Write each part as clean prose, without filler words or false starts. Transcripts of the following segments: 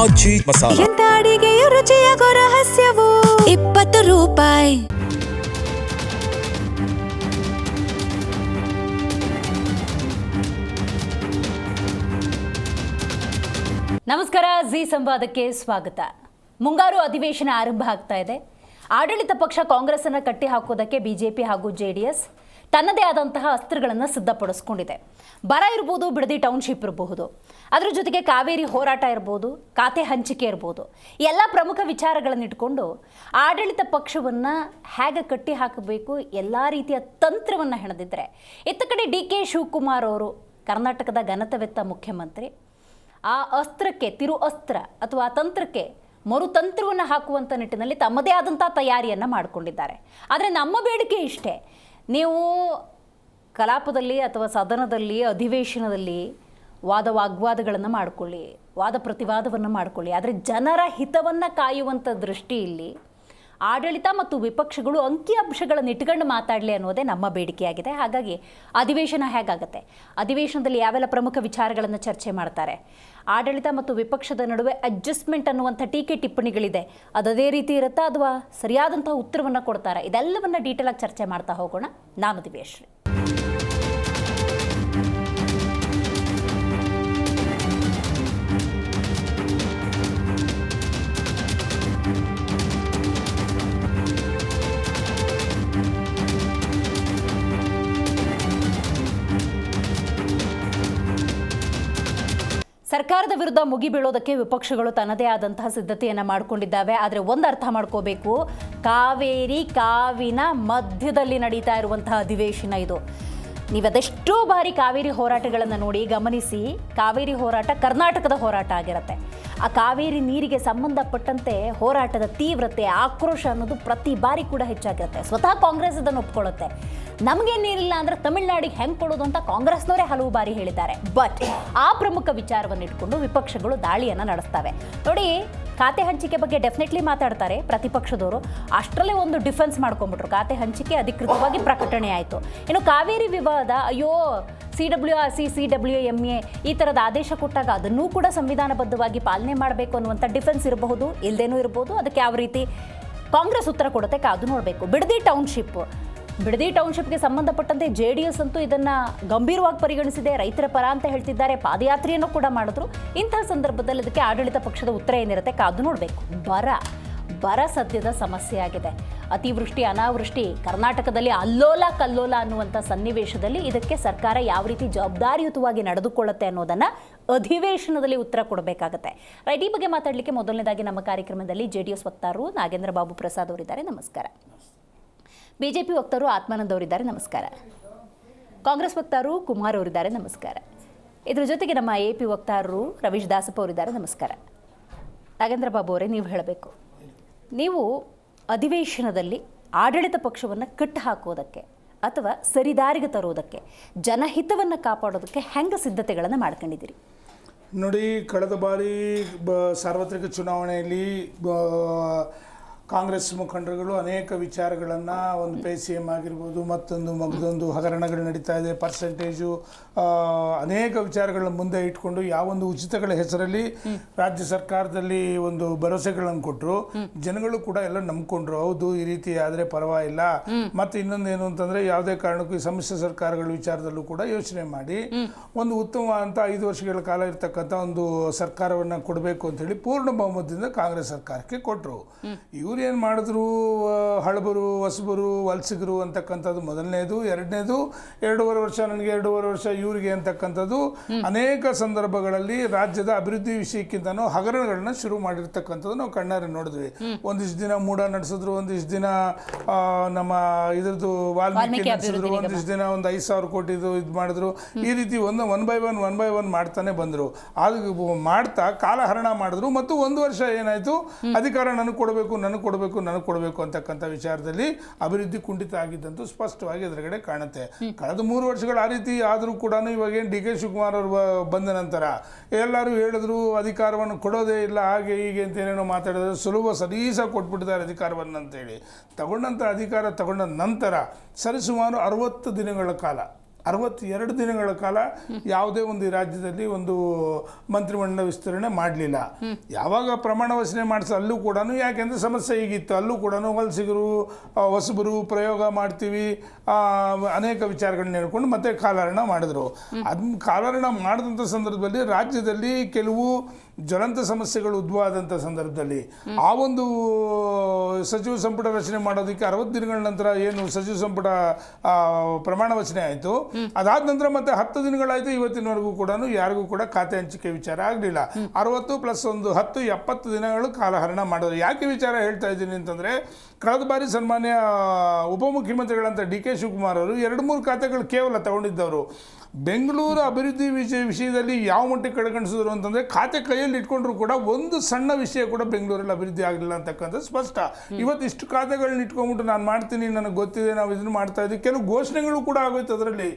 ಆಚಿ ಮಸಾಲ. ಎಂತ ಅಡಿಗೆಯ ರುಚಿಯಾಗೋ ರಹಸ್ಯವು 20 ರೂಪಾಯಿ. ನಮಸ್ಕಾರ, ಜಿ ಸಂವಾದಕ್ಕೆ ಸ್ವಾಗತ. ಮುಂಗಾರು ಅಧಿವೇಶನ ಆರಂಭ ಆಗ್ತಾ ಇದೆ. ಆಡಳಿತ ಪಕ್ಷ ಕಾಂಗ್ರೆಸ್ ಅನ್ನು ಕಟ್ಟಿ ಹಾಕೋದಕ್ಕೆ ಬಿಜೆಪಿ ಹಾಗೂ ಜೆಡಿಎಸ್ ತನ್ನದೇ ಆದಂತಹ ಅಸ್ತ್ರಗಳನ್ನು ಸಿದ್ಧಪಡಿಸ್ಕೊಂಡಿದೆ. ಬರ ಇರ್ಬೋದು, ಬಿಡದಿ ಟೌನ್ಶಿಪ್ ಇರಬಹುದು, ಅದರ ಜೊತೆಗೆ ಕಾವೇರಿ ಹೋರಾಟ ಇರ್ಬೋದು, ಖಾತೆ ಹಂಚಿಕೆ ಇರ್ಬೋದು, ಎಲ್ಲ ಪ್ರಮುಖ ವಿಚಾರಗಳನ್ನು ಇಟ್ಕೊಂಡು ಆಡಳಿತ ಪಕ್ಷವನ್ನು ಹೇಗೆ ಕಟ್ಟಿ ಹಾಕಬೇಕು ಎಲ್ಲ ರೀತಿಯ ತಂತ್ರವನ್ನು ಹೆಣೆದಿದ್ರೆ, ಇತ್ತ ಕಡೆ ಡಿ.ಕೆ. ಶಿವಕುಮಾರ್ ಅವರು ಕರ್ನಾಟಕದ ಘನತೆವೆತ್ತ ಮುಖ್ಯಮಂತ್ರಿ, ಆ ಅಸ್ತ್ರಕ್ಕೆ ತಿರು ಅಸ್ತ್ರ ಅಥವಾ ತಂತ್ರಕ್ಕೆ ಮರುತಂತ್ರವನ್ನು ಹಾಕುವಂಥ ನಿಟ್ಟಿನಲ್ಲಿ ತಮ್ಮದೇ ಆದಂಥ ತಯಾರಿಯನ್ನು ಮಾಡಿಕೊಂಡಿದ್ದಾರೆ. ಆದರೆ ನಮ್ಮ ಬೇಡಿಕೆ ಇಷ್ಟೇ, ನೀವು ಕಲಾಪದಲ್ಲಿ ಅಥವಾ ಸದನದಲ್ಲಿ ಅಧಿವೇಶನದಲ್ಲಿ ವಾಗ್ವಾದಗಳನ್ನು ಮಾಡಿಕೊಳ್ಳಿ, ವಾದ ಪ್ರತಿವಾದವನ್ನು ಮಾಡಿಕೊಳ್ಳಿ, ಆದರೆ ಜನರ ಹಿತವನ್ನು ಕಾಯುವಂಥ ದೃಷ್ಟಿಯಲ್ಲಿ ಆಡಳಿತ ಮತ್ತು ವಿಪಕ್ಷಗಳು ಅಂಕಿಅಂಶಗಳನ್ನು ಇಟ್ಕೊಂಡು ಮಾತಾಡಲಿ ಅನ್ನೋದೇ ನಮ್ಮ ಬೇಡಿಕೆಯಾಗಿದೆ. ಹಾಗಾಗಿ ಅಧಿವೇಶನ ಹೇಗಾಗುತ್ತೆ, ಅಧಿವೇಶನದಲ್ಲಿ ಯಾವೆಲ್ಲ ಪ್ರಮುಖ ವಿಚಾರಗಳನ್ನು ಚರ್ಚೆ ಮಾಡ್ತಾರೆ, ಆಡಳಿತ ಮತ್ತು ವಿಪಕ್ಷದ ನಡುವೆ ಅಡ್ಜಸ್ಟ್ಮೆಂಟ್ ಅನ್ನುವಂಥ ಟೀಕೆ ಟಿಪ್ಪಣಿಗಳಿದೆ, ಅದೇ ರೀತಿ ಇರುತ್ತಾ ಅಥವಾ ಸರಿಯಾದಂಥ ಉತ್ತರವನ್ನು ಕೊಡ್ತಾರೆ, ಇದೆಲ್ಲವನ್ನು ಡೀಟೇಲ್ ಆಗಿ ಚರ್ಚೆ ಮಾಡ್ತಾ ಹೋಗೋಣ. ನಾನು ದಿವ್ಯಶ್ರೀ. ಸರ್ಕಾರದ ವಿರುದ್ಧ ಮುಗಿಬೀಳೋದಕ್ಕೆ ವಿಪಕ್ಷಗಳು ತನ್ನದೇ ಆದಂತಹ ಸಿದ್ಧತೆಯನ್ನು ಮಾಡಿಕೊಂಡಿದ್ದಾವೆ. ಆದರೆ ಒಂದು ಅರ್ಥ ಮಾಡ್ಕೋಬೇಕು, ಕಾವೇರಿ ಕಾವಿನ ಮಧ್ಯದಲ್ಲಿ ನಡೀತಾ ಇರುವಂತಹ ಅಧಿವೇಶನ ಇದು. ನೀವದೆಷ್ಟೋ ಬಾರಿ ಕಾವೇರಿ ಹೋರಾಟಗಳನ್ನು ನೋಡಿ ಗಮನಿಸಿ, ಕಾವೇರಿ ಹೋರಾಟ ಕರ್ನಾಟಕದ ಹೋರಾಟ ಆಗಿರುತ್ತೆ. ಆ ಕಾವೇರಿ ನೀರಿಗೆ ಸಂಬಂಧಪಟ್ಟಂತೆ ಹೋರಾಟದ ತೀವ್ರತೆ, ಆಕ್ರೋಶ ಅನ್ನೋದು ಪ್ರತಿ ಬಾರಿ ಕೂಡ ಹೆಚ್ಚಾಗಿರುತ್ತೆ. ಸ್ವತಃ ಕಾಂಗ್ರೆಸ್ ಅದನ್ನು ಒಪ್ಕೊಳ್ಳುತ್ತೆ. ನಮಗೆ ನೀರಿಲ್ಲ ಅಂದರೆ ತಮಿಳುನಾಡಿಗೆ ಹೆಂಗೆ ಕೊಡೋದು ಅಂತ ಕಾಂಗ್ರೆಸ್ನವರೇ ಹಲವು ಬಾರಿ ಹೇಳಿದ್ದಾರೆ. ಬಟ್ ಆ ಪ್ರಮುಖ ವಿಚಾರವನ್ನು ಇಟ್ಕೊಂಡು ವಿಪಕ್ಷಗಳು ದಾಳಿಯನ್ನು ನಡೆಸ್ತವೆ. ನೋಡಿ, ಖಾತೆ ಹಂಚಿಕೆ ಬಗ್ಗೆ ಡೆಫಿನೆಟ್ಲಿ ಮಾತಾಡ್ತಾರೆ ಪ್ರತಿಪಕ್ಷದವರು. ಅಷ್ಟರಲ್ಲೇ ಒಂದು ಡಿಫೆನ್ಸ್ ಮಾಡ್ಕೊಂಡ್ಬಿಟ್ರು. ಖಾತೆ ಹಂಚಿಕೆ ಅಧಿಕೃತವಾಗಿ ಪ್ರಕಟಣೆ ಆಯಿತು. ಇನ್ನು ಕಾವೇರಿ ವಿವಾದ, ಅಯ್ಯೋ CWRC CWMA ಈ ಥರದ ಆದೇಶ ಕೊಟ್ಟಾಗ ಅದನ್ನೂ ಕೂಡ ಸಂವಿಧಾನಬದ್ಧವಾಗಿ ಪಾಲನೆ ಮಾಡಬೇಕು ಅನ್ನುವಂಥ ಡಿಫೆನ್ಸ್ ಇರಬಹುದು, ಇಲ್ಲದೇನೂ ಇರ್ಬೋದು. ಅದಕ್ಕೆ ಯಾವ ರೀತಿ ಕಾಂಗ್ರೆಸ್ ಉತ್ತರ ಕೊಡುತ್ತೆ ಕಾದು ನೋಡಬೇಕು. ಬಿಡದಿ ಟೌನ್ಶಿಪ್ಗೆ ಸಂಬಂಧಪಟ್ಟಂತೆ JDS ಅಂತೂ ಇದನ್ನು ಗಂಭೀರವಾಗಿ ಪರಿಗಣಿಸಿದೆ, ರೈತರ ಪರ ಅಂತ ಹೇಳ್ತಿದ್ದಾರೆ, ಪಾದಯಾತ್ರೆಯನ್ನು ಕೂಡ ಮಾಡಿದ್ರು. ಇಂತಹ ಸಂದರ್ಭದಲ್ಲಿ ಅದಕ್ಕೆ ಆಡಳಿತ ಪಕ್ಷದ ಉತ್ತರ ಏನಿರುತ್ತೆ ಕಾದು ನೋಡಬೇಕು. ಬರ ಸದ್ಯದ ಸಮಸ್ಯೆ ಆಗಿದೆ. ಅತಿವೃಷ್ಟಿ ಅನಾವೃಷ್ಟಿ ಕರ್ನಾಟಕದಲ್ಲಿ ಅಲ್ಲೋಲ ಕಲ್ಲೋಲ ಅನ್ನುವಂಥ ಸನ್ನಿವೇಶದಲ್ಲಿ ಇದಕ್ಕೆ ಸರ್ಕಾರ ಯಾವ ರೀತಿ ಜವಾಬ್ದಾರಿಯುತವಾಗಿ ನಡೆದುಕೊಳ್ಳುತ್ತೆ ಅನ್ನೋದನ್ನು ಅಧಿವೇಶನದಲ್ಲಿ ಉತ್ತರ ಕೊಡಬೇಕಾಗತ್ತೆ. ರೈಟ್, ಈ ಬಗ್ಗೆ ಮಾತಾಡಲಿಕ್ಕೆ ಮೊದಲನೇದಾಗಿ ನಮ್ಮ ಕಾರ್ಯಕ್ರಮದಲ್ಲಿ JDS ವಕ್ತಾರರು ನಾಗೇಂದ್ರ ಬಾಬು ಪ್ರಸಾದ್ ಅವರಿದ್ದಾರೆ, ನಮಸ್ಕಾರ. BJP ವಕ್ತಾರರು ಆತ್ಮಾನಂದ್ ಅವರಿದ್ದಾರೆ, ನಮಸ್ಕಾರ. ಕಾಂಗ್ರೆಸ್ ವಕ್ತಾರರು ಕುಮಾರ್ ಅವರಿದ್ದಾರೆ, ನಮಸ್ಕಾರ. ಇದರ ಜೊತೆಗೆ ನಮ್ಮ AP ವಕ್ತಾರರು ರವೀಶ್ ದಾಸಪ್ಪ ಅವರಿದ್ದಾರೆ, ನಮಸ್ಕಾರ. ನಾಗೇಂದ್ರ ಬಾಬು ಅವರೇ, ನೀವು ಹೇಳಬೇಕು, ನೀವು ಅಧಿವೇಶನದಲ್ಲಿ ಆಡಳಿತ ಪಕ್ಷವನ್ನು ಕಟ್ಟು ಹಾಕೋದಕ್ಕೆ ಅಥವಾ ಸರಿದಾರಿಗೆ ತರೋದಕ್ಕೆ, ಜನಹಿತವನ್ನು ಕಾಪಾಡೋದಕ್ಕೆ ಹೆಂಗೆ ಸಿದ್ಧತೆಗಳನ್ನು ಮಾಡ್ಕೊಂಡಿದ್ದೀರಿ? ನೋಡಿ, ಕಳೆದ ಬಾರಿ ಸಾರ್ವತ್ರಿಕ ಚುನಾವಣೆಯಲ್ಲಿ ಕಾಂಗ್ರೆಸ್ ಮುಖಂಡರುಗಳು ಅನೇಕ ವಿಚಾರಗಳನ್ನು, ಒಂದು PCM ಆಗಿರ್ಬೋದು, ಮಗದೊಂದು ಹಗರಣಗಳು ನಡೀತಾ ಇದೆ, ಪರ್ಸೆಂಟೇಜು, ಅನೇಕ ವಿಚಾರಗಳನ್ನ ಮುಂದೆ ಇಟ್ಕೊಂಡು ಯಾವೊಂದು ಉಚಿತಗಳ ಹೆಸರಲ್ಲಿ ರಾಜ್ಯ ಸರ್ಕಾರದಲ್ಲಿ ಒಂದು ಭರವಸೆಗಳನ್ನು ಕೊಟ್ಟರು. ಜನಗಳು ಕೂಡ ಎಲ್ಲ ನಂಬ್ಕೊಂಡ್ರು, ಹೌದು ಈ ರೀತಿ ಆದರೆ ಪರವಾಗಿಲ್ಲ. ಮತ್ತು ಇನ್ನೊಂದೇನು ಅಂತಂದರೆ, ಯಾವುದೇ ಕಾರಣಕ್ಕೂ ಈ ಸಮ್ಮಿಶ್ರ ಸರ್ಕಾರಗಳ ವಿಚಾರದಲ್ಲೂ ಕೂಡ ಯೋಚನೆ ಮಾಡಿ ಒಂದು ಉತ್ತಮ ಅಂತ 5 ವರ್ಷಗಳ ಕಾಲ ಇರ್ತಕ್ಕಂಥ ಒಂದು ಸರ್ಕಾರವನ್ನು ಕೊಡಬೇಕು ಅಂತೇಳಿ ಪೂರ್ಣ ಬಹುಮತದಿಂದ ಕಾಂಗ್ರೆಸ್ ಸರ್ಕಾರಕ್ಕೆ ಕೊಟ್ಟರು. ಇವರು ಏನು ಮಾಡಿದ್ರು, ಹಳಬರು ಹೊಸಬರು ವಲಸಿಗರು ಅಂತಕ್ಕಂಥದ್ದು ಮೊದಲನೇದು. ಎರಡನೇದು, 2.5 ವರ್ಷ ನನಗೆ, 2.5 ವರ್ಷ ಇವರಿಗೆ ಅಂತಕ್ಕಂಥದ್ದು ಅನೇಕ ಸಂದರ್ಭಗಳಲ್ಲಿ ರಾಜ್ಯದ ಅಭಿವೃದ್ಧಿ ವಿಷಯಕ್ಕಿಂತನೂ ಹಗರಣಗಳನ್ನ ಶುರು ಮಾಡಿರ್ತಕ್ಕಂಥದ್ದು ನಾವು ಕಣ್ಣಾರೆ ನೋಡಿದ್ವಿ. ಒಂದಿಷ್ಟು ದಿನ ಮೂಡ ನಡೆಸಿದ್ರು, ಒಂದಿಷ್ಟು ದಿನ ನಮ್ಮ ಇದ್ರದ್ದು ವಾಲ್ಮೀಕಿ ನಡೆಸಿದ್ರು, ಒಂದಿಷ್ಟು ದಿನ ಒಂದು 5,000 ಕೋಟಿದು ಇದು ಮಾಡಿದ್ರು. ಈ ರೀತಿ ಒನ್ ಬೈ ಒನ್ ಮಾಡ್ತಾನೆ ಬಂದರು. ಅದು ಮಾಡ್ತಾ ಕಾಲಹರಣ ಮಾಡಿದ್ರು. ಮತ್ತು 1 ವರ್ಷ ಏನಾಯಿತು, ಅಧಿಕಾರ ನನಗೆ ಕೊಡಬೇಕು ಅಂತಕ್ಕಂಥ ವಿಚಾರದಲ್ಲಿ ಅಭಿವೃದ್ಧಿ ಕುಂಠಿತ ಆಗಿದ್ದಂತೂ ಸ್ಪಷ್ಟವಾಗಿ ಎದುರುಗಡೆ ಕಾಣುತ್ತೆ. ಕಳೆದ 3 ವರ್ಷಗಳು ಆ ರೀತಿ ಆದರೂ ಕೂಡ ಇವಾಗೇನು ಡಿ.ಕೆ. ಶಿವಕುಮಾರ್ ಅವರು ಬಂದ ನಂತರ ಎಲ್ಲರೂ ಹೇಳಿದ್ರು ಅಧಿಕಾರವನ್ನು ಕೊಡೋದೇ ಇಲ್ಲ, ಹಾಗೆ ಹೀಗೆ ಅಂತ ಏನೇನೋ ಮಾತಾಡಿದ್ರೆ ಸಲೀಸಾಗಿ ಕೊಟ್ಬಿಟ್ಟಿದ್ದಾರೆ ಅಧಿಕಾರವನ್ನು ಅಂತೇಳಿ. ತಗೊಂಡ ನಂತರ ಸರಿಸುಮಾರು 60 ದಿನಗಳ ಕಾಲ 62 ದಿನಗಳ ಕಾಲ ಯಾವುದೇ ಒಂದು ಈ ರಾಜ್ಯದಲ್ಲಿ ಒಂದು ಮಂತ್ರಿಮಂಡಲ ವಿಸ್ತರಣೆ ಮಾಡಲಿಲ್ಲ. ಯಾವಾಗ ಪ್ರಮಾಣ ವಚನೆ ಮಾಡಿಸ ಅಲ್ಲೂ ಕೂಡ, ಯಾಕೆಂದರೆ ಸಮಸ್ಯೆ ಹೀಗಿತ್ತು, ಅಲ್ಲೂ ಕೂಡ ವಲಸಿಗರು ಹೊಸಬರು ಪ್ರಯೋಗ ಮಾಡ್ತೀವಿ ಅನೇಕ ವಿಚಾರಗಳನ್ನ ಹೇಳ್ಕೊಂಡು ಮತ್ತೆ ಕಾಲಹರಣ ಮಾಡಿದ್ರು. ಅದನ್ನ ಕಾಲಹರಣ ಮಾಡಿದಂಥ ಸಂದರ್ಭದಲ್ಲಿ ರಾಜ್ಯದಲ್ಲಿ ಕೆಲವು ಜ್ವಲಂತ ಸಮಸ್ಯೆಗಳು ಉದ್ಭವ ಆದಂಥ ಸಂದರ್ಭದಲ್ಲಿ ಆ ಒಂದು ಸಚಿವ ಸಂಪುಟ ರಚನೆ ಮಾಡೋದಕ್ಕೆ 60 ದಿನಗಳ ನಂತರ ಏನು ಸಚಿವ ಸಂಪುಟ ಪ್ರಮಾಣ ವಚನೆ ಆಯಿತು, ಅದಾದ ನಂತರ ಮತ್ತೆ 10 ದಿನಗಳಾಯಿತು. ಇವತ್ತಿನವರೆಗೂ ಕೂಡ ಯಾರಿಗೂ ಕೂಡ ಖಾತೆ ಹಂಚಿಕೆ ವಿಚಾರ ಆಗಲಿಲ್ಲ. 60 ಪ್ಲಸ್ 1 10 70 ದಿನಗಳು ಕಾಲಹರಣ ಮಾಡೋದು. ಯಾಕೆ ವಿಚಾರ ಹೇಳ್ತಾ ಇದ್ದೀನಿ ಅಂತಂದರೆ, ಕಳೆದ ಬಾರಿ ಸನ್ಮಾನ್ಯ ಉಪಮುಖ್ಯಮಂತ್ರಿಗಳಂತ ಡಿ ಕೆ ಶಿವಕುಮಾರ್ ಅವರು 2-3 ಖಾತೆಗಳು ಕೇವಲ ತಗೊಂಡಿದ್ದವರು. ಬೆಂಗಳೂರು ಅಭಿವೃದ್ಧಿ ವಿಷಯದಲ್ಲಿ ಯಾವ ಮಟ್ಟಿಗೆ ಕಡೆಗಣಿಸಿದ್ರು ಅಂತಂದರೆ, ಖಾತೆ ಕೈಯಲ್ಲಿ ಇಟ್ಕೊಂಡ್ರು ಕೂಡ ಒಂದು ಸಣ್ಣ ವಿಷಯ ಕೂಡ ಬೆಂಗಳೂರಲ್ಲಿ ಅಭಿವೃದ್ಧಿ ಆಗಲಿಲ್ಲ ಅಂತಕ್ಕಂಥ ಸ್ಪಷ್ಟ. ಇವತ್ತು ಇಷ್ಟು ಖಾತೆಗಳನ್ನ ಇಟ್ಕೊಂಡ್ಬಿಟ್ಟು ನಾನು ಮಾಡ್ತೀನಿ, ನನಗೆ ಗೊತ್ತಿದೆ, ನಾವು ಇದನ್ನು ಮಾಡ್ತಾ ಇದ್ದೀವಿ, ಕೆಲವು ಘೋಷಣೆಗಳು ಕೂಡ ಆಗೋಯ್ತು, ಅದರಲ್ಲಿ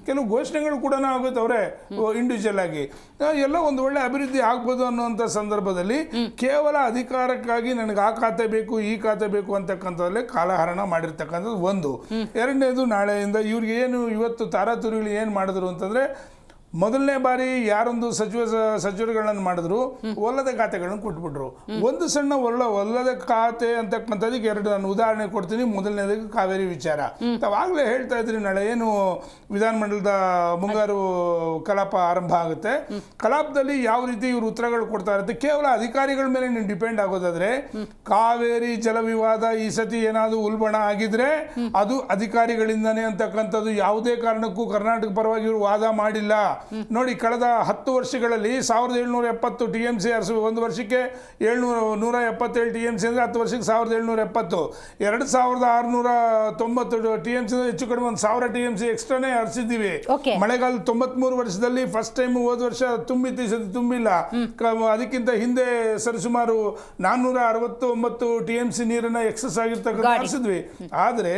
ಕೆಲವು ಘೋಷಣೆಗಳು ಕೂಡ ಆಗೋಯ್ತು ಅವರೇ ಇಂಡಿವಿಜುವಲ್ ಆಗಿ. ಎಲ್ಲ ಒಂದು ಒಳ್ಳೆ ಅಭಿವೃದ್ಧಿ ಆಗ್ಬೋದು ಅನ್ನುವಂಥ ಸಂದರ್ಭದಲ್ಲಿ ಕೇವಲ ಅಧಿಕಾರಕ್ಕಾಗಿ ನನಗೆ ಆ ಖಾತೆ ಬೇಕು ಈ ಖಾತೆ ಬೇಕು ಅಂತಕ್ಕಂಥದ್ರಲ್ಲಿ ಕಾಲಹರಣ ಮಾಡಿರ್ತಕ್ಕಂಥದ್ದು ಒಂದು. ಎರಡನೇದು, ನಾಳೆಯಿಂದ ಇವ್ರಿಗೆ ಏನು ಇವತ್ತು ತಾರಾತುರಿಗಳು ಏನು ಮಾಡಿದ್ರು ಅಂತಂದರೆ, ಮೊದಲನೇ ಬಾರಿ ಯಾರೊಂದು ಸಚಿವರುಗಳನ್ನು ಮಾಡಿದ್ರು, ಒಲ್ಲದ ಖಾತೆಗಳನ್ನು ಕೊಟ್ಬಿಟ್ರು. ಒಂದು ಸಣ್ಣ ಒಲ್ಲದ ಖಾತೆ ಅಂತಕ್ಕಂಥದಕ್ಕೆ 2 ನಾನು ಉದಾಹರಣೆ ಕೊಡ್ತೀನಿ. ಮೊದಲನೇದಕ್ಕೆ ಕಾವೇರಿ ವಿಚಾರ. ತಾವಾಗಲೇ ಹೇಳ್ತಾ ಇದ್ರಿ, ನಾಳೆ ಏನು ವಿಧಾನಮಂಡಲದ ಮುಂಗಾರು ಕಲಾಪ ಆರಂಭ ಆಗುತ್ತೆ, ಕಲಾಪದಲ್ಲಿ ಯಾವ ರೀತಿ ಇವರು ಉತ್ತರಗಳು ಕೊಡ್ತಾ ಇರುತ್ತೆ. ಕೇವಲ ಅಧಿಕಾರಿಗಳ ಮೇಲೆ ನೀವು ಡಿಪೆಂಡ್ ಆಗೋದಾದ್ರೆ, ಕಾವೇರಿ ಜಲ ವಿವಾದ ಈ ಸತಿ ಏನಾದರೂ ಉಲ್ಬಣ ಆಗಿದ್ರೆ ಅದು ಅಧಿಕಾರಿಗಳಿಂದನೇ ಅಂತಕ್ಕಂಥದ್ದು ಯಾವುದೇ ಕಾರಣಕ್ಕೂ ಕರ್ನಾಟಕ ಪರವಾಗಿ ಇವರು ವಾದ ಮಾಡಿಲ್ಲ. ನೋಡಿ, ಕಳೆದ 10 ವರ್ಷಗಳಲ್ಲಿ 1770 TMC ಒಂದು ವರ್ಷಕ್ಕೆ 177 TMC ಅಂದರೆ 10 ವರ್ಷಕ್ಕೆ 1770. 2690 TMC ಹೆಚ್ಚು ಕಡಿಮೆ 1000 TMC ಎಕ್ಸ್ಟ್ರಾನೇ ಹರಿಸಿದ್ದೀವಿ. ಮಳೆಗಾಲ 93 ವರ್ಷದಲ್ಲಿ ಫಸ್ಟ್ ಟೈಮ್ ಹೋದ ವರ್ಷ ತುಂಬಿತ್ತು, ಈ ಸತಿ ತುಂಬಿಲ್ಲ. ಅದಕ್ಕಿಂತ ಹಿಂದೆ ಸರಿಸುಮಾರು 469 TMC ನೀರನ್ನ ಎಕ್ಸಸ್ ಆಗಿರ್ತಕ್ಕಂಥ ಹರಿಸಿದ್ವಿ. ಆದರೆ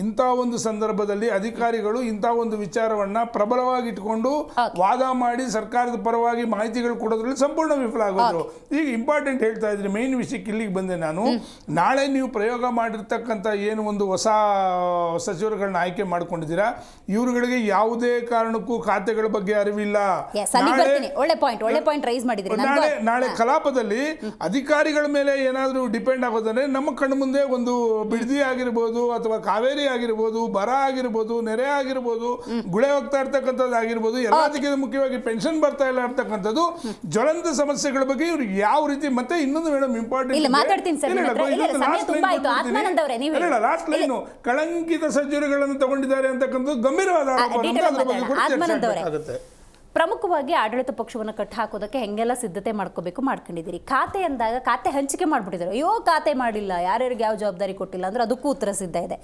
ಇಂಥ ಒಂದು ಸಂದರ್ಭದಲ್ಲಿ ಅಧಿಕಾರಿಗಳು ಇಂಥ ಒಂದು ವಿಚಾರವನ್ನ ಪ್ರಬಲವಾಗಿ ಇಟ್ಕೊಂಡು ವಾದ ಮಾಡಿ ಸರ್ಕಾರದ ಪರವಾಗಿ ಮಾಹಿತಿಗಳು ಕೊಡೋದ್ರಲ್ಲಿ ಸಂಪೂರ್ಣ ವಿಫಲ ಆಗೋದ್ರು. ಈಗ ಇಂಪಾರ್ಟೆಂಟ್ ಹೇಳ್ತಾ ಇದ್ರಿ, ಮೇನ್ ವಿಷಯಕ್ಕೆ ಇಲ್ಲಿಗೆ ಬಂದೆ ನಾನು. ನಾಳೆ ನೀವು ಪ್ರಯೋಗ ಮಾಡಿರ್ತಕ್ಕಂಥ ಏನು ಒಂದು ಹೊಸ ಸಚಿವರುಗಳನ್ನ ಆಯ್ಕೆ ಮಾಡ್ಕೊಂಡಿದ್ದೀರಾ, ಇವರುಗಳಿಗೆ ಯಾವುದೇ ಕಾರಣಕ್ಕೂ ಖಾತೆಗಳ ಬಗ್ಗೆ ಅರಿವಿಲ್ಲ. ನಾಳೆ ಕಲಾಪದಲ್ಲಿ ಅಧಿಕಾರಿಗಳ ಮೇಲೆ ಏನಾದರೂ ಡಿಪೆಂಡ್ ಆಗೋದಂದ್ರೆ, ನಮ್ಮ ಕಣ್ಣು ಮುಂದೆ ಒಂದು ಬಿಡದಿ ಆಗಿರ್ಬೋದು, ಅಥವಾ ಕಾವೇರಿ ಆಗಿರ್ಬೋದು, ಬರ ಆಗಿರ್ಬೋದು, ನೆರೆ ಆಗಿರ್ಬೋದು, ಗುಳೆ ಹೋಗ್ತಾ ಇರ್ತಕ್ಕಂಥದ್ದು ಆಗಿರ್ಬೋದು, ಎಲ್ಲದಕ್ಕಿಂತ ಮುಖ್ಯವಾಗಿ ಪೆನ್ಷನ್ ಬರ್ತಾ ಇಲ್ಲ ಅಂತಕ್ಕಂಥದ್ದು ಜ್ವಲಂತ ಸಮಸ್ಯೆಗಳ ಬಗ್ಗೆ ಇವರು ಯಾವ ರೀತಿ. ಮತ್ತೆ ಇನ್ನೊಂದು ಮೇಡಮ್ ಇಂಪಾರ್ಟೆಂಟ್, ಲಾಸ್ಟ್ ಲೈನು, ಕಳಂಕಿತ ಸಚಿವರುಗಳನ್ನು ತಗೊಂಡಿದ್ದಾರೆ ಅಂತಕ್ಕಂಥದ್ದು ಗಂಭೀರವಾದ ಆಗುತ್ತೆ. ಪ್ರಮುಖವಾಗಿ ಆಡಳಿತ ಪಕ್ಷವನ್ನು ಕಟ್ಟಾಕೋದಕ್ಕೆ ಹೆಂಗೆಲ್ಲ ಸಿದ್ಧತೆ ಮಾಡ್ಕೊಂಡಿದ್ದೀರಿ. ಖಾತೆ ಅಂದಾಗ ಖಾತೆ ಹಂಚಿಕೆ ಮಾಡ್ಬಿಟ್ಟಿದ್ದಾರೆ. ಅಯ್ಯೋ ಖಾತೆ ಮಾಡಿಲ್ಲ, ಯಾರ್ಯಾರಿಗೆ ಯಾವ ಜವಾಬ್ದಾರಿ ಕೊಟ್ಟಿಲ್ಲ ಅಂದ್ರೆ ಅದಕ್ಕೂ ಉತ್ತರ ಸಿದ್ಧ ಇದೆ.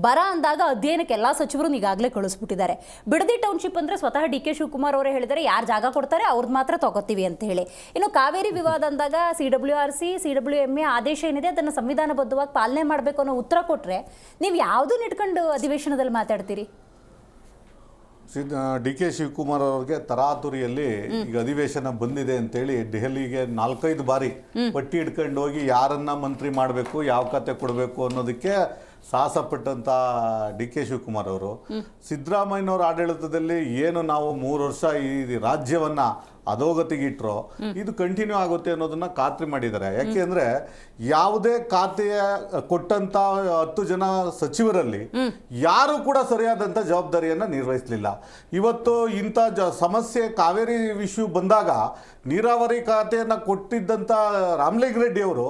ಬರ ಅಂದಾಗ ಅಧ್ಯಯನಕ್ಕೆ ಎಲ್ಲ ಸಚಿವರು ಈಗಾಗಲೇ ಕಳಿಸ್ಬಿಟ್ಟಿದ್ದಾರೆ. ಬಿಡದಿ ಟೌನ್ಶಿಪ್ ಅಂದರೆ ಸ್ವತಃ ಡಿ ಕೆ ಶಿವಕುಮಾರ್ ಅವರೇ ಹೇಳಿದ್ದಾರೆ, ಯಾರು ಜಾಗ ಕೊಡ್ತಾರೆ ಅವ್ರದ್ದು ಮಾತ್ರ ತಗೋತೀವಿ ಅಂತ ಹೇಳಿ. ಇನ್ನು ಕಾವೇರಿ ವಿವಾದ ಅಂದಾಗ CWRC CWMA ಆದೇಶ ಏನಿದೆ ಅದನ್ನು ಸಂವಿಧಾನಬದ್ಧವಾಗಿ ಪಾಲನೆ ಮಾಡಬೇಕು ಅನ್ನೋ ಉತ್ತರ ಕೊಟ್ಟರೆ ನೀವು ಯಾವುದನ್ನು ಇಟ್ಕೊಂಡು ಅಧಿವೇಶನದಲ್ಲಿ ಮಾತಾಡ್ತೀರಿ? ಡಿ ಕೆ ಶಿವಕುಮಾರ್ ಅವ್ರಿಗೆ ತರಾತುರಿಯಲ್ಲಿ ಈಗ ಅಧಿವೇಶನ ಬಂದಿದೆ ಅಂತೇಳಿ ದೆಹಲಿಗೆ 4-5 ಬಾರಿ ಪಟ್ಟಿ ಹಿಡ್ಕೊಂಡು ಹೋಗಿ ಯಾರನ್ನ ಮಂತ್ರಿ ಮಾಡಬೇಕು, ಯಾವ ಖಾತೆ ಕೊಡಬೇಕು ಅನ್ನೋದಕ್ಕೆ ಸಾಹಸ ಪಟ್ಟಂತ ಡಿ ಕೆ ಶಿವಕುಮಾರ್ ಅವರು ಸಿದ್ದರಾಮಯ್ಯನವರ ಆಡಳಿತದಲ್ಲಿ ಏನು ನಾವು 3 ವರ್ಷ ಈ ರಾಜ್ಯವನ್ನ ಅಧೋಗತಿಗಿಟ್ರು, ಇದು ಕಂಟಿನ್ಯೂ ಆಗುತ್ತೆ ಅನ್ನೋದನ್ನ ಖಾತ್ರಿ ಮಾಡಿದ್ದಾರೆ. ಯಾಕೆಂದ್ರೆ ಯಾವುದೇ ಖಾತೆಯ ಕೊಟ್ಟಂತ 10 ಜನ ಸಚಿವರಲ್ಲಿ ಯಾರು ಕೂಡ ಸರಿಯಾದಂತ ಜವಾಬ್ದಾರಿಯನ್ನ ನಿರ್ವಹಿಸಲಿಲ್ಲ. ಇವತ್ತು ಇಂಥ ಸಮಸ್ಯೆ ಕಾವೇರಿ ವಿಷಯ ಬಂದಾಗ ನೀರಾವರಿ ಖಾತೆಯನ್ನ ಕೊಟ್ಟಿದ್ದಂತ ರಾಮಲಿಂಗಾರೆಡ್ಡಿ ಅವರು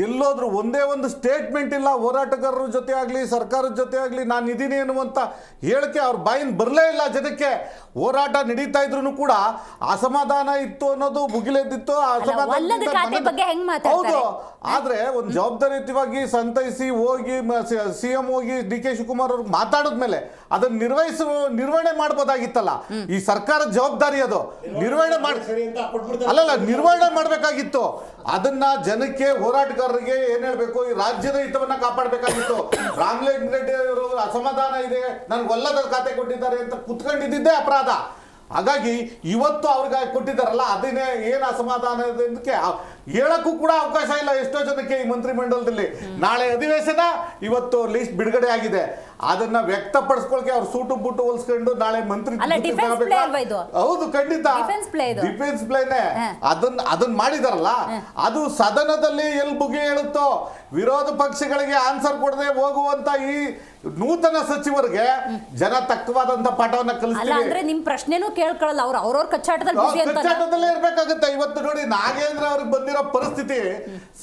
ಎಲ್ಲೋದ್ರು ಒಂದೇ ಒಂದು ಸ್ಟೇಟ್ಮೆಂಟ್ ಇಲ್ಲ, ಹೋರಾಟಗಾರರ ಜೊತೆ ಆಗಲಿ ಸರ್ಕಾರದ ಜೊತೆ ಆಗಲಿ ನಾನು ಇದೀನಿ ಅನ್ನುವಂಥ ಹೇಳಿಕೆ ಅವ್ರ ಬಾಯಿಂದ ಬರಲೇ ಇಲ್ಲ. ಜನಕ್ಕೆ ಹೋರಾಟ ನಡೀತಾ ಇದ್ರು ಕೂಡ ಅಸಮಾಧಾನ ಇತ್ತು ಅನ್ನೋದು ಮುಗಿಲೆದ್ದಿತ್ತು. ಹೌದು, ಆದ್ರೆ ಒಂದು ಜವಾಬ್ದಾರಿಯುತವಾಗಿ ಸಂತೈಸಿ ಹೋಗಿ CM ಹೋಗಿ ಡಿ ಕೆ ಶಿವಕುಮಾರ್ ಅವ್ರಿಗೆ ಮಾತಾಡಿದ್ಮೇಲೆ ಅದನ್ನ ನಿರ್ವಹಣೆ ಮಾಡ್ಬೋದಾಗಿತ್ತಲ್ಲ. ಈ ಸರ್ಕಾರದ ಜವಾಬ್ದಾರಿ ಅದು, ನಿರ್ವಹಣೆ ನಿರ್ವಹಣೆ ಮಾಡ್ಬೇಕಾಗಿತ್ತು. ಅದನ್ನ ಜನಕ್ಕೆ ಹೋರಾಟಗಾರರಿಗೆ ಏನ್ ಹೇಳ್ಬೇಕು, ಈ ರಾಜ್ಯದ ಹಿತವನ್ನ ಕಾಪಾಡಬೇಕಾಗಿತ್ತು. ರಾಮಲಿಂಗಾರೆಡ್ಡಿ ಅವರು ಅಸಮಾಧಾನ ಇದೆ, ನನ್ಗೆ ಒಲ್ಲದ ಖಾತೆ ಕೊಟ್ಟಿದ್ದಾರೆ ಅಂತ ಕುತ್ಕೊಂಡಿದ್ದೇ ಅಪರಾಧ. ಹಾಗಾಗಿ ಇವತ್ತು ಅವ್ರಿಗೆ ಕೊಟ್ಟಿದ್ದಾರಲ್ಲ, ಅದನ್ನೇ ಏನು ಅಸಮಾಧಾನ ಇದಕ್ಕೆ ಹೇಳಕ್ಕೂ ಕೂಡ ಅವಕಾಶ ಇಲ್ಲ ಎಷ್ಟೋ ಜನಕ್ಕೆ ಈ ಮಂತ್ರಿಮಂಡಲದಲ್ಲಿ. ನಾಳೆ ಅಧಿವೇಶನ, ಇವತ್ತು ಲಿಸ್ಟ್ ಬಿಡುಗಡೆ ಆಗಿದೆ, ಅದನ್ನ ವ್ಯಕ್ತಪಡಿಸ್ಕೊಳಕ್ಕೆ ಅವ್ರು ಸೂಟು ಬೂಟು ಹೊಲ್ಸ್ಕೊಂಡು ನಾಳೆ ಮಂತ್ರಿ ಹೌದು ಖಂಡಿತ ಡಿಫೆನ್ಸ್ ಪ್ಲೇನೆ ಅದನ್ನ ಮಾಡಿದಾರಲ್ಲ, ಅದು ಸದನದಲ್ಲಿ ಎಲ್ಲಿ ಬುಗಿ ಹೇಳುತ್ತೋ ವಿರೋಧ ಪಕ್ಷಗಳಿಗೆ ಆನ್ಸರ್ ಕೊಡದೆ ಹೋಗುವಂತ ಈ ನೂತನ ಸಚಿವರಿಗೆ ಜನ ತಕ್ಕವಾದಂತ ಪಾಠವನ್ನ ಕಲಿಸ್ತಾರೆ. ಅಂದ್ರೆ ನಿಮ್ ಪ್ರಶ್ನೆನೂ ಕೇಳ್ಕೊಳ್ಳಲ್ಲ, ಅವ್ರವ್ರ ಕಚ್ಚಾಟದಲ್ಲೇ ಇರ್ಬೇಕಾಗುತ್ತೆ. ಇವತ್ತು ನೋಡಿ ನಾಗೇಂದ್ರ ಅವ್ರಿಗೆ ಬಂದಿರೋ ಪರಿಸ್ಥಿತಿ,